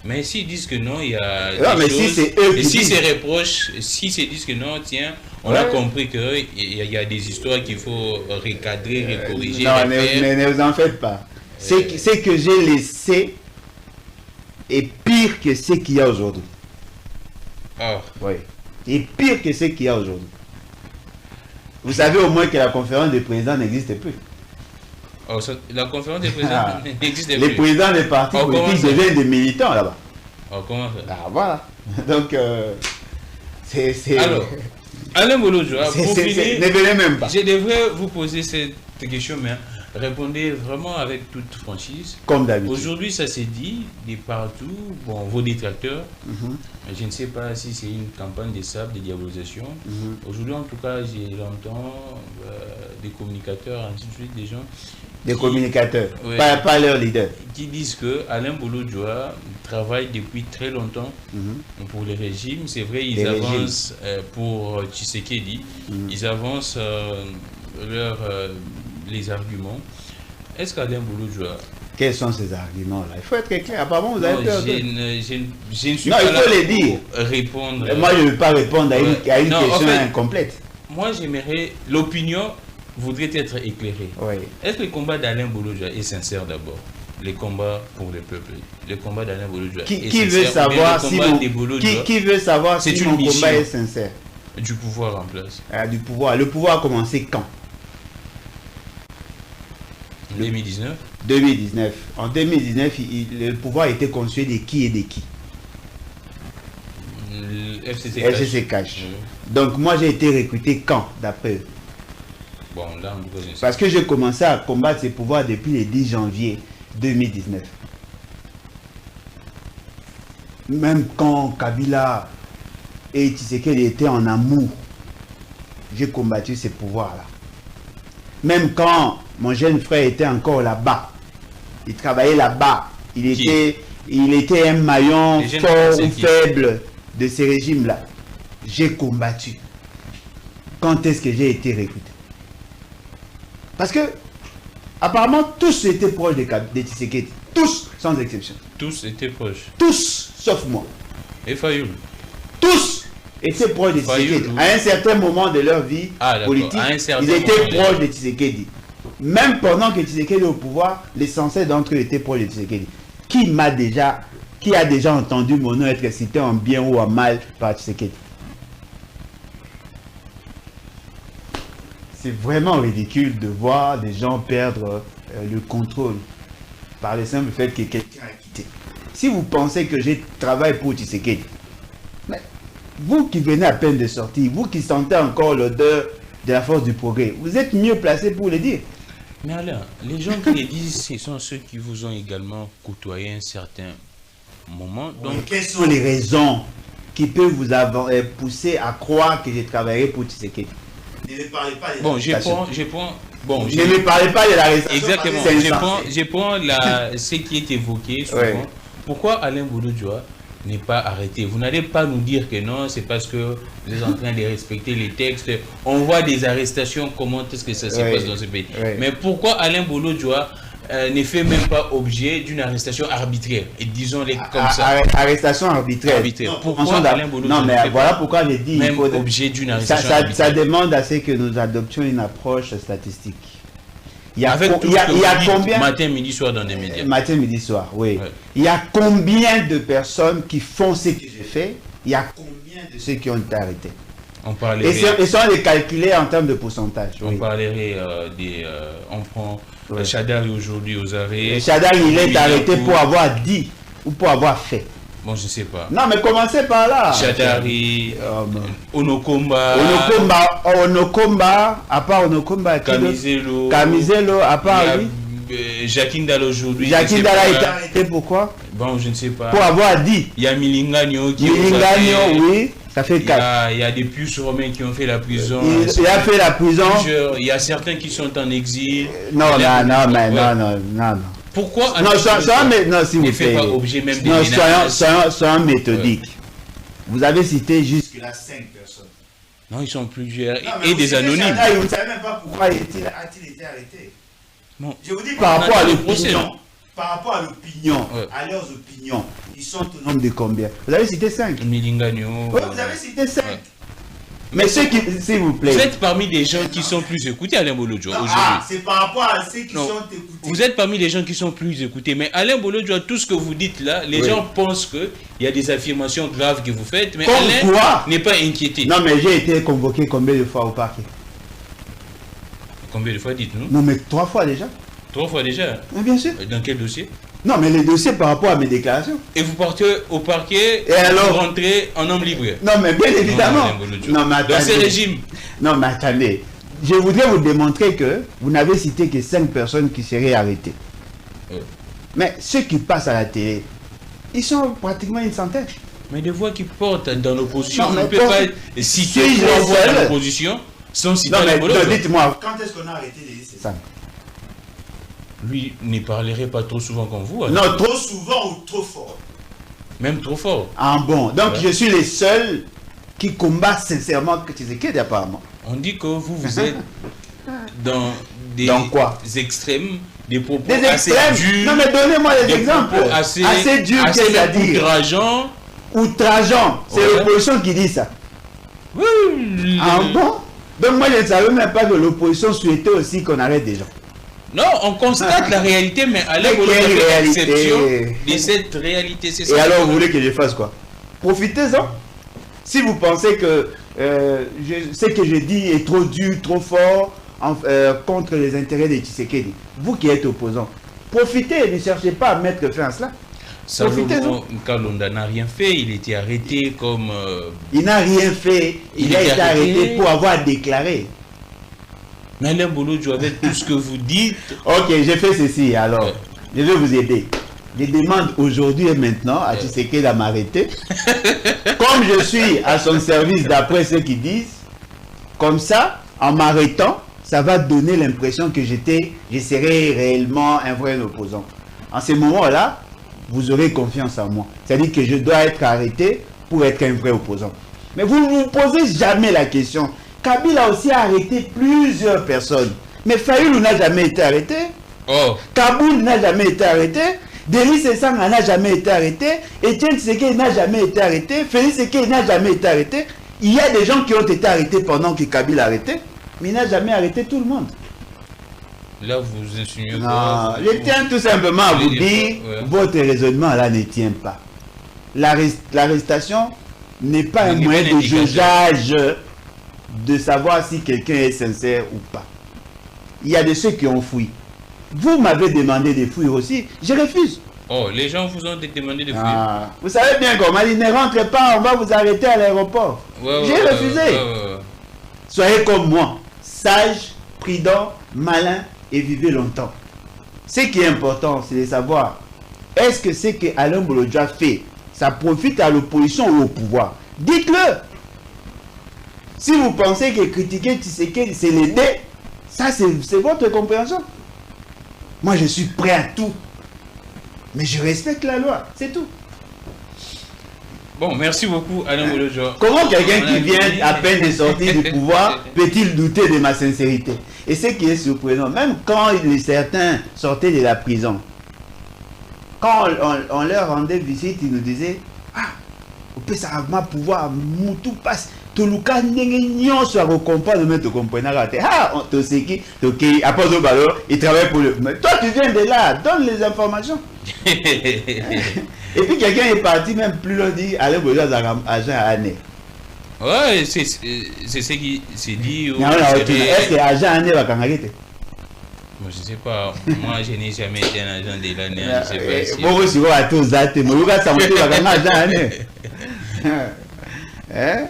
A: Mais s'ils disent que non, il y a
B: des choses, si c'est eux
A: et si ces reproches, si ils disent que non, tiens, on a compris qu'il y a des histoires qu'il faut recadrer, corriger.
B: Non, mais ne vous en faites pas. Ce que j'ai laissé est pire que ce qu'il y a aujourd'hui. Oui, est pire que ce qu'il y a aujourd'hui. Vous savez au moins que la conférence des présidents n'existe plus.
A: La conférence des présidents n'existe plus.
B: Les présidents des partis politiques deviennent des militants là-bas.
A: Comment ça?
B: Voilà. Donc, c'est...
A: Alors, Alain Bolojua,
B: ne venez même pas.
A: Je devrais vous poser cette question, mais répondez vraiment avec toute franchise.
B: Comme d'habitude.
A: Aujourd'hui, ça s'est dit de partout, bon, vos détracteurs, je ne sais pas si c'est une campagne de sable, de diabolisation. Aujourd'hui, en tout cas, j'entends des communicateurs, ainsi de suite, des gens.
B: Des communicateurs, pas leurs leaders.
A: Qui disent que Alain Bolojua travaille depuis très longtemps pour les régimes. C'est vrai, ils avancent pour Tshisekedi, ils avancent les arguments. Est-ce qu'Alain Bolojua...
B: Quels sont ces arguments-là? Il faut être clair. Apparemment, vous avez peur.
A: Je ne suis
B: pas
A: là
B: les dire.
A: Pour répondre.
B: Moi, je ne veux pas répondre à une question en fait, incomplète.
A: Moi, j'aimerais... L'opinion voudrait être éclairée. Est-ce que le combat d'Alain Bolojua est sincère d'abord? Les combats pour le peuple. Le combat d'Alain Bolojua est
B: sincère. Qui veut savoir si mon combat est sincère?
A: Du pouvoir en place.
B: Du pouvoir. Le pouvoir a commencé quand?
A: 2019.
B: 2019. En 2019, le pouvoir a été conçu de qui et de qui? FCC Cash. Donc moi j'ai été recruté quand, d'après eux?
A: Bon, là,
B: parce que j'ai commencé à combattre ces pouvoirs depuis le 10 janvier 2019. Même quand Kabila et Tshisekedi étaient en amour, j'ai combattu ces pouvoirs-là. Même quand mon jeune frère était encore là-bas, il travaillait là-bas, il était un maillon fort ou faible de ces régimes-là. J'ai combattu. Quand est-ce que j'ai été recruté? Parce que, apparemment, tous étaient proches de Tshisekedi. Tous, sans exception.
A: Tous étaient proches.
B: Tous, sauf moi.
A: Et Fayoul.
B: Tous étaient proches de Tshisekedi. À un certain moment de leur vie politique, ils étaient proches de Tshisekedi. Même pendant que Tshisekedi est au pouvoir, l'essentiel d'entre eux étaient proches de Tshisekedi. Qui a déjà entendu mon nom être cité en bien ou en mal par Tshisekedi? C'est vraiment ridicule de voir des gens perdre le contrôle par le simple fait que quelqu'un a quitté. Si vous pensez que j'ai travaillé pour Tshisekedi, mais vous qui venez à peine de sortir, vous qui sentez encore l'odeur de la force du progrès, vous êtes mieux placé pour le dire.
A: Mais Alain, les gens qui les disent, ce sont ceux qui vous ont également côtoyé un certain moment. Donc,
B: quelles sont les raisons qui peuvent vous avoir poussé à croire que j'ai travaillé pour Tshisekedi? Ne me parlez pas de
A: ne me
B: parlez pas de l'arrestation.
A: Exactement. Je prends ce qui est évoqué souvent. Ouais. Pourquoi Alain Bouloudjoa n'est pas arrêté? Vous n'allez pas nous dire que non, c'est parce que vous êtes en train de respecter les textes. On voit des arrestations, comment est-ce que ça se passe dans ce pays. Mais pourquoi Alain Bouloudjoa ne fait même pas objet d'une arrestation arbitraire? Et disons-les comme ça.
B: Arrestation arbitraire.
A: Pourquoi Alain Bouloudjoa
B: non, mais voilà pourquoi j'ai dit
A: même objet d'une arrestation arbitraire.
B: Ça demande à ce que nous adoptions une approche statistique.
A: Il y a combien matin, midi, soir dans les médias?
B: Matin, midi, soir, oui. Ouais. Il y a combien de personnes qui font ce que j'ai fait? Il y a combien de ceux qui ont été arrêtés?
A: On parlerait...
B: Et ça, on les calculait en termes de pourcentage.
A: On parlerait on prend Chadari aujourd'hui aux arrêts.
B: Chadari, il est arrêté pour avoir dit ou pour avoir fait.
A: Bon, je ne sais pas.
B: Non, mais commencez par là.
A: Chadari, Onokomba,
B: à part Onokomba,
A: Kamizelo,
B: à part lui.
A: Jacquindal aujourd'hui.
B: Jacquindal a été arrêté pourquoi?
A: Bon, je ne sais pas.
B: Pour avoir dit.
A: Il y a Milingagno qui
B: oui, ça fait 4.
A: Il y a des puces romains qui ont fait la prison.
B: Il a fait la prison.
A: Il y a certains qui sont en exil.
B: Non. Pourquoi? Non, s'il vous plaît.
A: Pas objet même
B: non, soyons méthodiques. Vous avez cité jusque-là 5 personnes.
A: Non, ils sont plusieurs. Et des anonymes.
B: Vous ne savez même pas pourquoi a-t-il été arrêté.
A: Non.
B: Je vous dis par rapport à l'opinion. Par rapport à l'opinion, à leurs opinions, ils sont au nombre de combien? Vous avez cité 5.
A: Milingagno.
B: Oui, vous avez cité 5. Mais ceux qui, s'il vous plaît.
A: Vous êtes parmi les gens qui sont plus écoutés, Alain Bouloudjoa, aujourd'hui.
B: C'est par rapport à ceux qui sont écoutés.
A: Vous êtes parmi les gens qui sont plus écoutés. Mais Alain Bouloudjoa, tout ce que vous dites là, les gens pensent qu'il y a des affirmations graves que vous faites. Mais Alain n'est pas inquiété.
B: Non, mais j'ai été convoqué combien de fois au parquet?
A: Combien de fois, dites-nous?
B: Non, mais 3 fois déjà.
A: 3 fois déjà?
B: Mais bien sûr.
A: Dans quel dossier?
B: Non, mais les dossiers par rapport à mes déclarations.
A: Et vous partez au parquet
B: et alors
A: vous rentrez en homme libre?
B: Non, mais bien évidemment. Non, mais attendez.
A: Dans ces régimes?
B: Non, mais attendez. Je voudrais vous démontrer que vous n'avez cité que 5 personnes qui seraient arrêtées. Mais ceux qui passent à la télé, ils sont pratiquement une centaine.
A: Mais des voix qui portent dans l'opposition, on ne peut pas citer 3 voix dans l'opposition sans citer les
B: Non, dites-moi, quand est-ce qu'on a arrêté les 5?
A: Lui ne parlerait pas trop souvent comme vous.
B: Alors. Non, trop souvent ou trop fort.
A: Même trop fort.
B: Ah bon, donc je suis les seuls qui combattent sincèrement que Tshisekedi apparemment.
A: On dit que vous êtes dans des extrêmes, des propos assez durs.
B: Non mais donnez-moi des exemples. Assez durs, c'est-à-dire outrageant. C'est l'opposition qui dit ça.
A: Oui.
B: Ah bon? Donc moi je ne savais même pas que l'opposition souhaitait aussi qu'on arrête des gens.
A: Non, on constate la réalité, mais à l'époque, l'exception de cette réalité, c'est ça.
B: Et alors, vous voulez que je fasse quoi? Profitez-en. Si vous pensez que ce que je dis est trop dur, trop fort contre les intérêts de Tshisekedi, vous qui êtes opposant, profitez, ne cherchez pas à mettre fin à cela.
A: Salomon Kalonda n'a rien fait, il était arrêté comme...
B: Il n'a rien fait, il a été arrêté pour avoir déclaré.
A: Mais Alain Bouloudjoa, avec tout ce que vous dites...
B: Ok, j'ai fait ceci, alors. Je vais vous aider. Je demande aujourd'hui et maintenant à Tshisekedi de m'arrêter. Comme je suis à son service d'après ceux qui disent, comme ça, en m'arrêtant, ça va donner l'impression que je serai réellement un vrai opposant. En ce moment-là, vous aurez confiance en moi. C'est-à-dire que je dois être arrêté pour être un vrai opposant. Mais vous ne vous posez jamais la question. Kabila aussi a arrêté plusieurs personnes Mais Fayoulou n'a jamais été arrêté.
A: Oh.
B: Kaboul n'a jamais été arrêté. Denis Sessanga n'a jamais été arrêté. Etienne Tshisekedi n'a jamais été arrêté. Félix Tshisekedi n'a jamais été arrêté. Il y a des gens qui ont été arrêtés pendant que Kabila a arrêté, mais il n'a jamais arrêté tout le monde.
A: Là, vous insinuez
B: Non, je tiens tout simplement à vous dire, votre raisonnement là ne tient pas. L'arrestation n'est pas un moyen de jugeage de savoir si quelqu'un est sincère ou pas. Il y a de ceux qui ont fui. Vous m'avez demandé de fuir aussi, je refuse.
A: Oh, les gens vous ont demandé de fuir.
B: Ah, vous savez bien comment il ne rentre pas, on va vous arrêter à l'aéroport. J'ai refusé. Soyez comme moi, sage, prudent, malin et vivez longtemps. Ce qui est important, c'est de savoir, est-ce que ce que Alain Bolodja fait, ça profite à l'opposition ou au pouvoir? Dites-le. Si vous pensez que critiquer Tshisekedi, c'est l'aider, ça c'est votre compréhension. Moi, je suis prêt à tout. Mais je respecte la loi, c'est tout.
A: Bon, merci beaucoup, Alain Bolodja.
B: Comment quelqu'un qui vient à peine de sortir du pouvoir peut-il douter de ma sincérité? Et ce qui est surprenant, même quand certains sortaient de la prison, quand on leur rendait visite, ils nous disaient, ah, on peut savoir pouvoir, tout passe. Toluka n'enyo soit recomprendre mais te comprendre ah on te sait qui après au ballon il travaille pour le mais toi tu viens de là donne les informations. Et puis quelqu'un est parti même plus loin dit allez vous agent à année.
A: Ouais, c'est ce qui s'est dit.
B: Est-ce que agent année va kangarite?
A: Moi je sais pas, moi je n'ai jamais été un agent de l'année, je sais pas si.
B: Bon aussi va tous zate mais vous ça monter va kangarite agent année. Hein?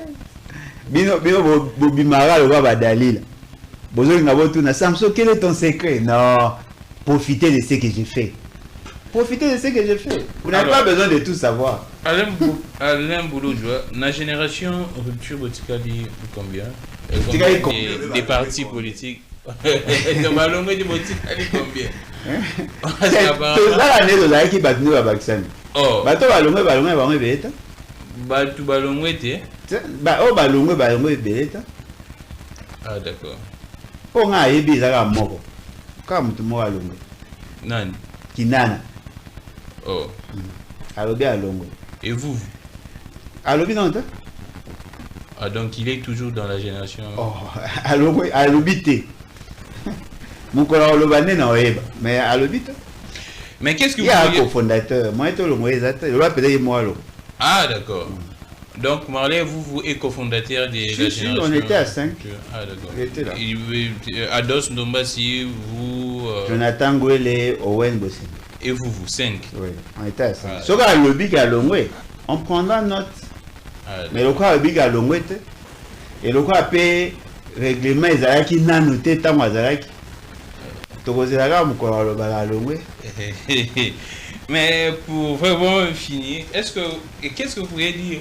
B: Bino bimara le roi badalila. Bozo ngabotu na Samson, quel est ton secret? Non, profitez de ce que j'ai fait. Profitez de ce que j'ai fait. Vous n'avez pas besoin de tout savoir.
A: Alain Bolodja, la génération rupture Botikali combien? Des partis politiques. De Balongo de Botikali combien?
B: C'est là l'année de la qui bat nous à Baksan.
A: Oh.
B: Bato Balongo Balongo beta.
A: Batu Balongo était.
B: Balongo beta.
A: Ah d'accord.
B: On a ébi ça moko. Comme tout moi Balongo.
A: Nani?
B: Kinana.
A: Oh.
B: Alobi Alongo.
A: Et vous?
B: Alobi non ta?
A: Ah donc il est toujours dans la génération.
B: Oh, Alongo Alobi te. Mon collègue Lobane na oeba, mais Alobi ta.
A: Mais qu'est-ce que vous
B: voyez? Il y a un cofondateur, moi et le Moïse, il va peut-être moi là.
A: Ah d'accord. Donc Marley, vous êtes cofondateur de la génération.
B: On était à 5.
A: Ah d'accord.
B: Il était là.
A: Ados Ndombasi, vous...
B: Jonathan Gwele, Owen Bossé.
A: Et vous 5.
B: Oui, on était à 5. Ce qui a le big à Longwe, on prendra note. Mais le quoi le big à Longwe, et le quoi peut règlement Ezalaki n'a noté tant Mazalaki. Tokozelaga mukora le bala à Longwe.
A: Mais pour vraiment finir, qu'est-ce que vous pourriez dire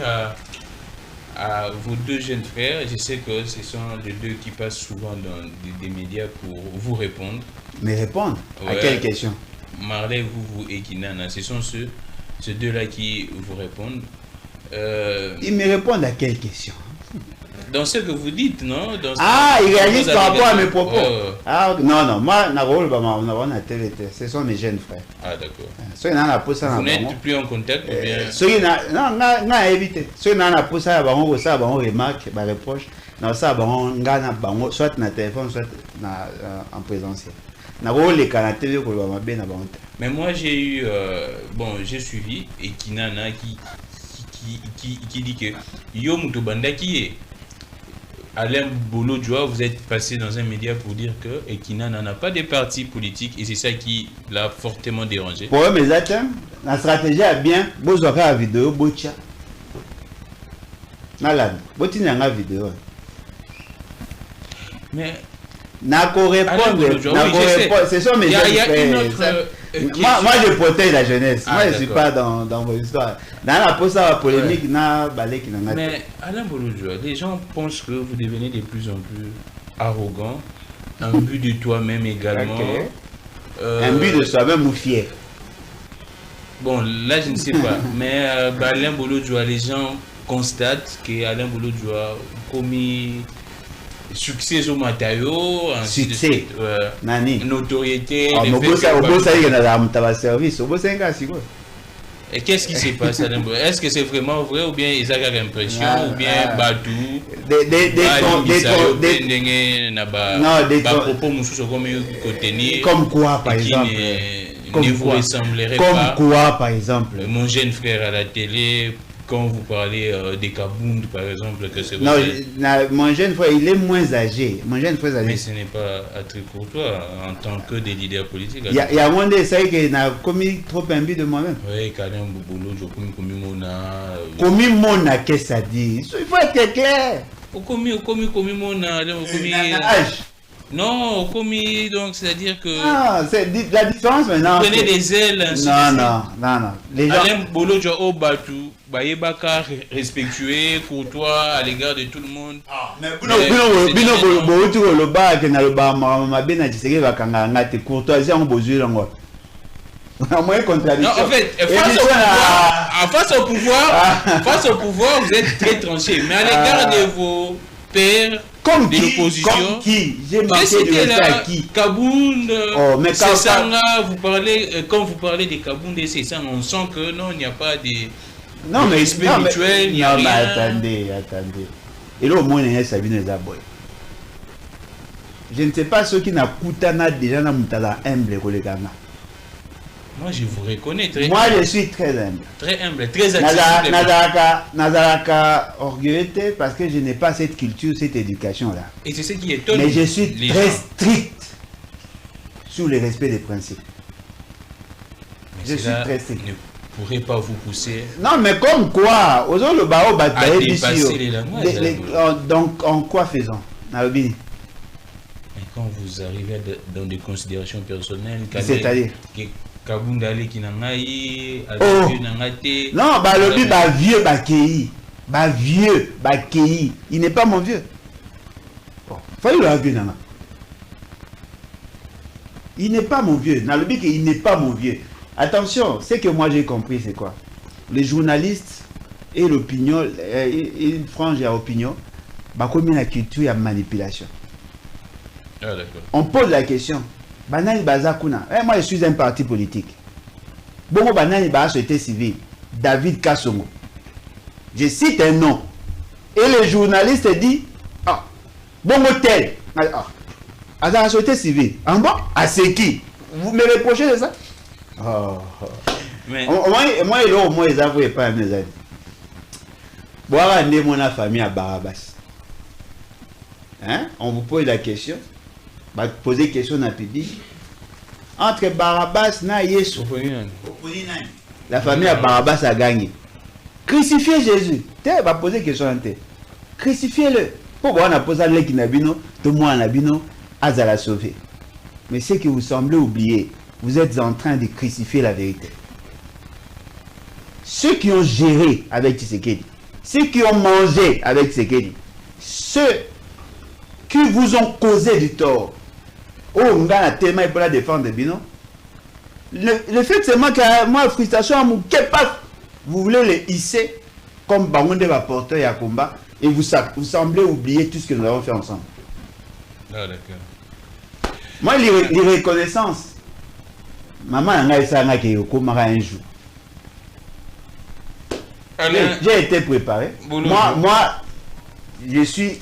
A: à vos deux jeunes frères? Je sais que ce sont les deux qui passent souvent dans des médias pour vous répondre.
B: Mais répondre? Ouais. À quelle question?
A: Marley, vous et Kinana, ce sont ces deux-là qui vous répondent.
B: Ils me répondent à quelle question?
A: Dans ce que vous dites, non?
B: Ils réagissent par rapport à mes propos. Non, moi, ce sont mes jeunes frères.
A: Ah, d'accord.
B: Vous
A: n'êtes plus en contact ou bien...
B: Non, évité. Ceux qui n'ont pas ça, ils ont remarque, ils reprochent. Soit na téléphone, soit en présentiel.
A: Mais moi, j'ai eu... j'ai suivi et Kinana qui dit que Yo Moutobanda qui est... Alain Bolodja, vous êtes passé dans un média pour dire que Ekina n'en a pas de parti politique et c'est ça qui l'a fortement dérangé.
B: Pour eux, mes attentes, la stratégie est bien. Vous aurez la vidéo, Botia. Nalan, Boti n'a pas vidéo.
A: Mais.
B: N'a qu'à répondre. Ce sont mes jeunes frères. Moi, je protège la jeunesse. Moi, je ne suis pas dans vos histoires. Dans la pose à la polémique,
A: mais Alain Bolodja, les gens pensent que vous devenez de plus en plus arrogant, un but de toi-même également.
B: Un but de soi-même ou fier.
A: Bon, là, je ne sais pas. Mais Alain Bolodja, les gens constatent qu'Alain Bolodja a commis succès au Matayo,
B: succès, nani,
A: notoriété.
B: Au beau ça il y a un service, au beau ça
A: et qu'est-ce qui se passe à l'impression? Est-ce que c'est vraiment vrai ou bien ils ont l'impression ou bien Badou des propos
B: comme quoi par exemple
A: ne vous ressemblerait
B: pas comme quoi par exemple
A: mon jeune frère à la télé quand vous parlez des Kabound par exemple que c'est
B: non mon jeune frère il est moins âgé
A: mais ce n'est pas un truc pour toi en tant que des leaders politiques
B: il y a un monde ça qui n'a commis trop imbu de moi-même
A: oui quand même boulot je
B: commis mona qu'est-ce que ça dit il faut être clair
A: commis mona non, commis, donc c'est-à-dire que.
B: Ah, c'est la différence maintenant.
A: Prenez des ailes.
B: Non.
A: Les gens. Alain Bolo Djao Batou, Bayebaka respectueux, courtois à l'égard de tout le monde.
B: Ah, mais Bino Bolo tu le bas que na le bas ma bien na tiseke bakanga ngate courtoisie en bozu lango. Moi contradiction.
A: Non, en fait, face au pouvoir, vous êtes très tranché, mais à l'égard de vos pères.
B: Comme
A: de l'opposition.
B: Qui j'ai manqué de respect à qui?
A: Kabound,
B: mais
A: Sessanga, vous parlez, quand vous parlez de Kabound et Sessanga, on sent que non, il n'y a pas de respect mutuel, il n'y a rien.
B: Attendez. Et là, au moins, il y a Sabine Zaboy. Je ne sais pas ceux qui n'ont pas déjà dans Moutala humble,
A: moi, je vous reconnais très
B: moi, je suis très humble.
A: Très humble, très accessible.
B: Nazaraka orgueilleux parce que je n'ai pas cette culture, cette éducation-là.
A: Et c'est ce qui étonne.
B: Mais je suis très strict sur le respect des principes.
A: Mais je suis très strict. Ne pourrait pas vous pousser.
B: Non, mais comme quoi le bao
A: à dépasser les langages.
B: Donc, en quoi faisons Nalobini?
A: Quand vous arrivez dans des considérations personnelles,
B: c'est-à-dire
A: Kabundale qui n'a pas
B: non, le vieux, il n'est pas mon vieux. Bon, il n'est pas mon vieux. Il n'est pas mon vieux. Attention, ce que moi j'ai compris, c'est quoi? Les journalistes et l'opinion, une frange à opinion, comme la culture et la manipulation.
A: Ah, d'accord.
B: On pose la question. Banani Bazakuna. Moi, je suis un parti politique. Bongo Banani Baza société civile. David Kassongo. Je cite un nom. Et le journaliste dit Bongo tel. À la société civile. En bas, à c'est qui? Vous me reprochez de ça? Mais moi, ils n'avouent pas mes amis. Boire un mon famille à Barabas. Hein? On vous pose la question. Poser question à Pidi. Entre Barabas et Yesu. La famille à Barabas a gagné. Crucifiez Jésus. Tu vas poser question à terre. Crucifiez-le. Pour voir, on a posé le Kinabino, tout le monde Nabino, Azala sauvé. Mais ce que vous semblez oublier, vous êtes en train de crucifier la vérité. Ceux qui ont géré avec Tshisekedi, ceux qui ont mangé avec Tshisekedi, ceux qui vous ont causé du tort, on a tellement pour la défendre Bino. Le fait seulement que moi, frustration, vous voulez les hisser comme Bangonde va porter à combat et vous semblez oublier tout ce que nous avons fait ensemble.
A: Ah, d'accord.
B: Moi, les reconnaissances, maman a dit ça un jour. J'ai été préparé. Moi, je suis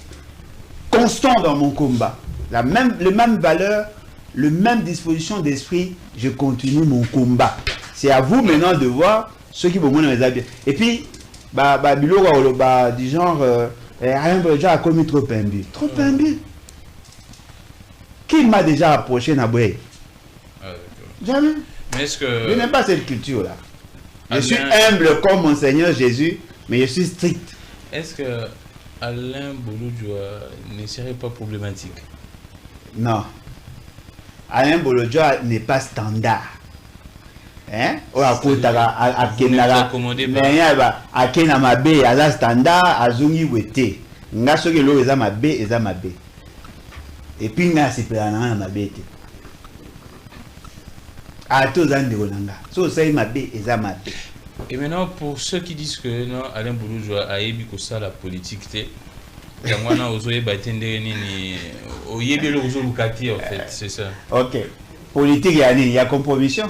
B: constant dans mon combat. Le même valeur, le même disposition d'esprit, je continue mon combat. C'est à vous maintenant de voir ceux qui vont me les habiller. Et puis, du genre, déjà a commis trop imbu. Trop imbu. Qui m'a déjà approché Naboué? Jamais.
A: Mais est-ce que...
B: Je n'aime pas cette culture-là. Je suis humble comme mon Seigneur Jésus, mais je suis strict.
A: Est-ce que Alain Bolodjoa ne serait pas problématique?
B: Non. Alain Bolodjoa n'est pas standard. Hein? Ou à Mabe, à la standard, à Zungi Wete. Nga soki lo eza mabe. Et puis nga sepela na mabe te. A tous andi olanga. So sai mabe eza mabe.
A: Et maintenant, pour ceux qui disent que non, Alain Bolodjoa a émis ça la politique, Yamwana ozoye batendere nini oyebelo ozolukati en fait, c'est ça.
B: OK. Politique il y a compromission.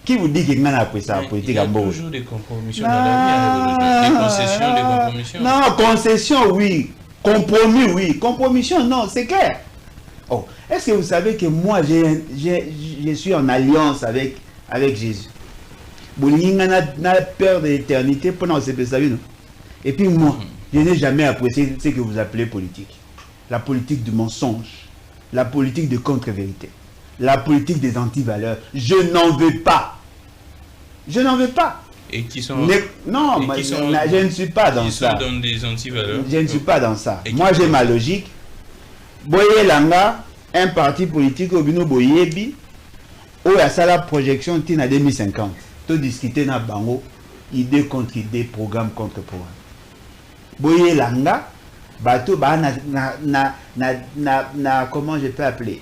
B: Qui vous dit qu'il y a après ça politique à Mbogo?
A: Il y a toujours des compromissions dans la vie, des concessions, des compromissions.
B: Non, concession oui, compromis oui, compromission non, c'est clair. Oh, est-ce que vous savez que moi je suis en alliance avec Jésus? Bolinga n'a peur de l'éternité pendant ce non? Et puis moi, je n'ai jamais apprécié ce que vous appelez politique. La politique du mensonge, la politique de contre-vérité, la politique des antivaleurs. Je n'en veux pas. Je n'en veux pas.
A: Et qui sont...
B: Non, moi, je ne suis pas dans ça.
A: Ils sont dans des antivaleurs.
B: Je ne suis pas dans ça. Moi, j'ai ma logique. Boye Langa, un parti politique au Bino Boyebi, où il y a la projection tina 2050. Tout discuter na bango, idée contre idée, programme contre programme. Boye Langa, bateau ba comment je peux appeler?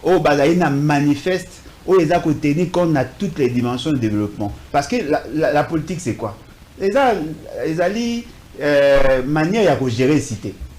B: Oh bagaille na manifeste, où les a tenir compte na toutes les dimensions de développement. Parce que la politique c'est quoi? Les alliés manière à gérer cité.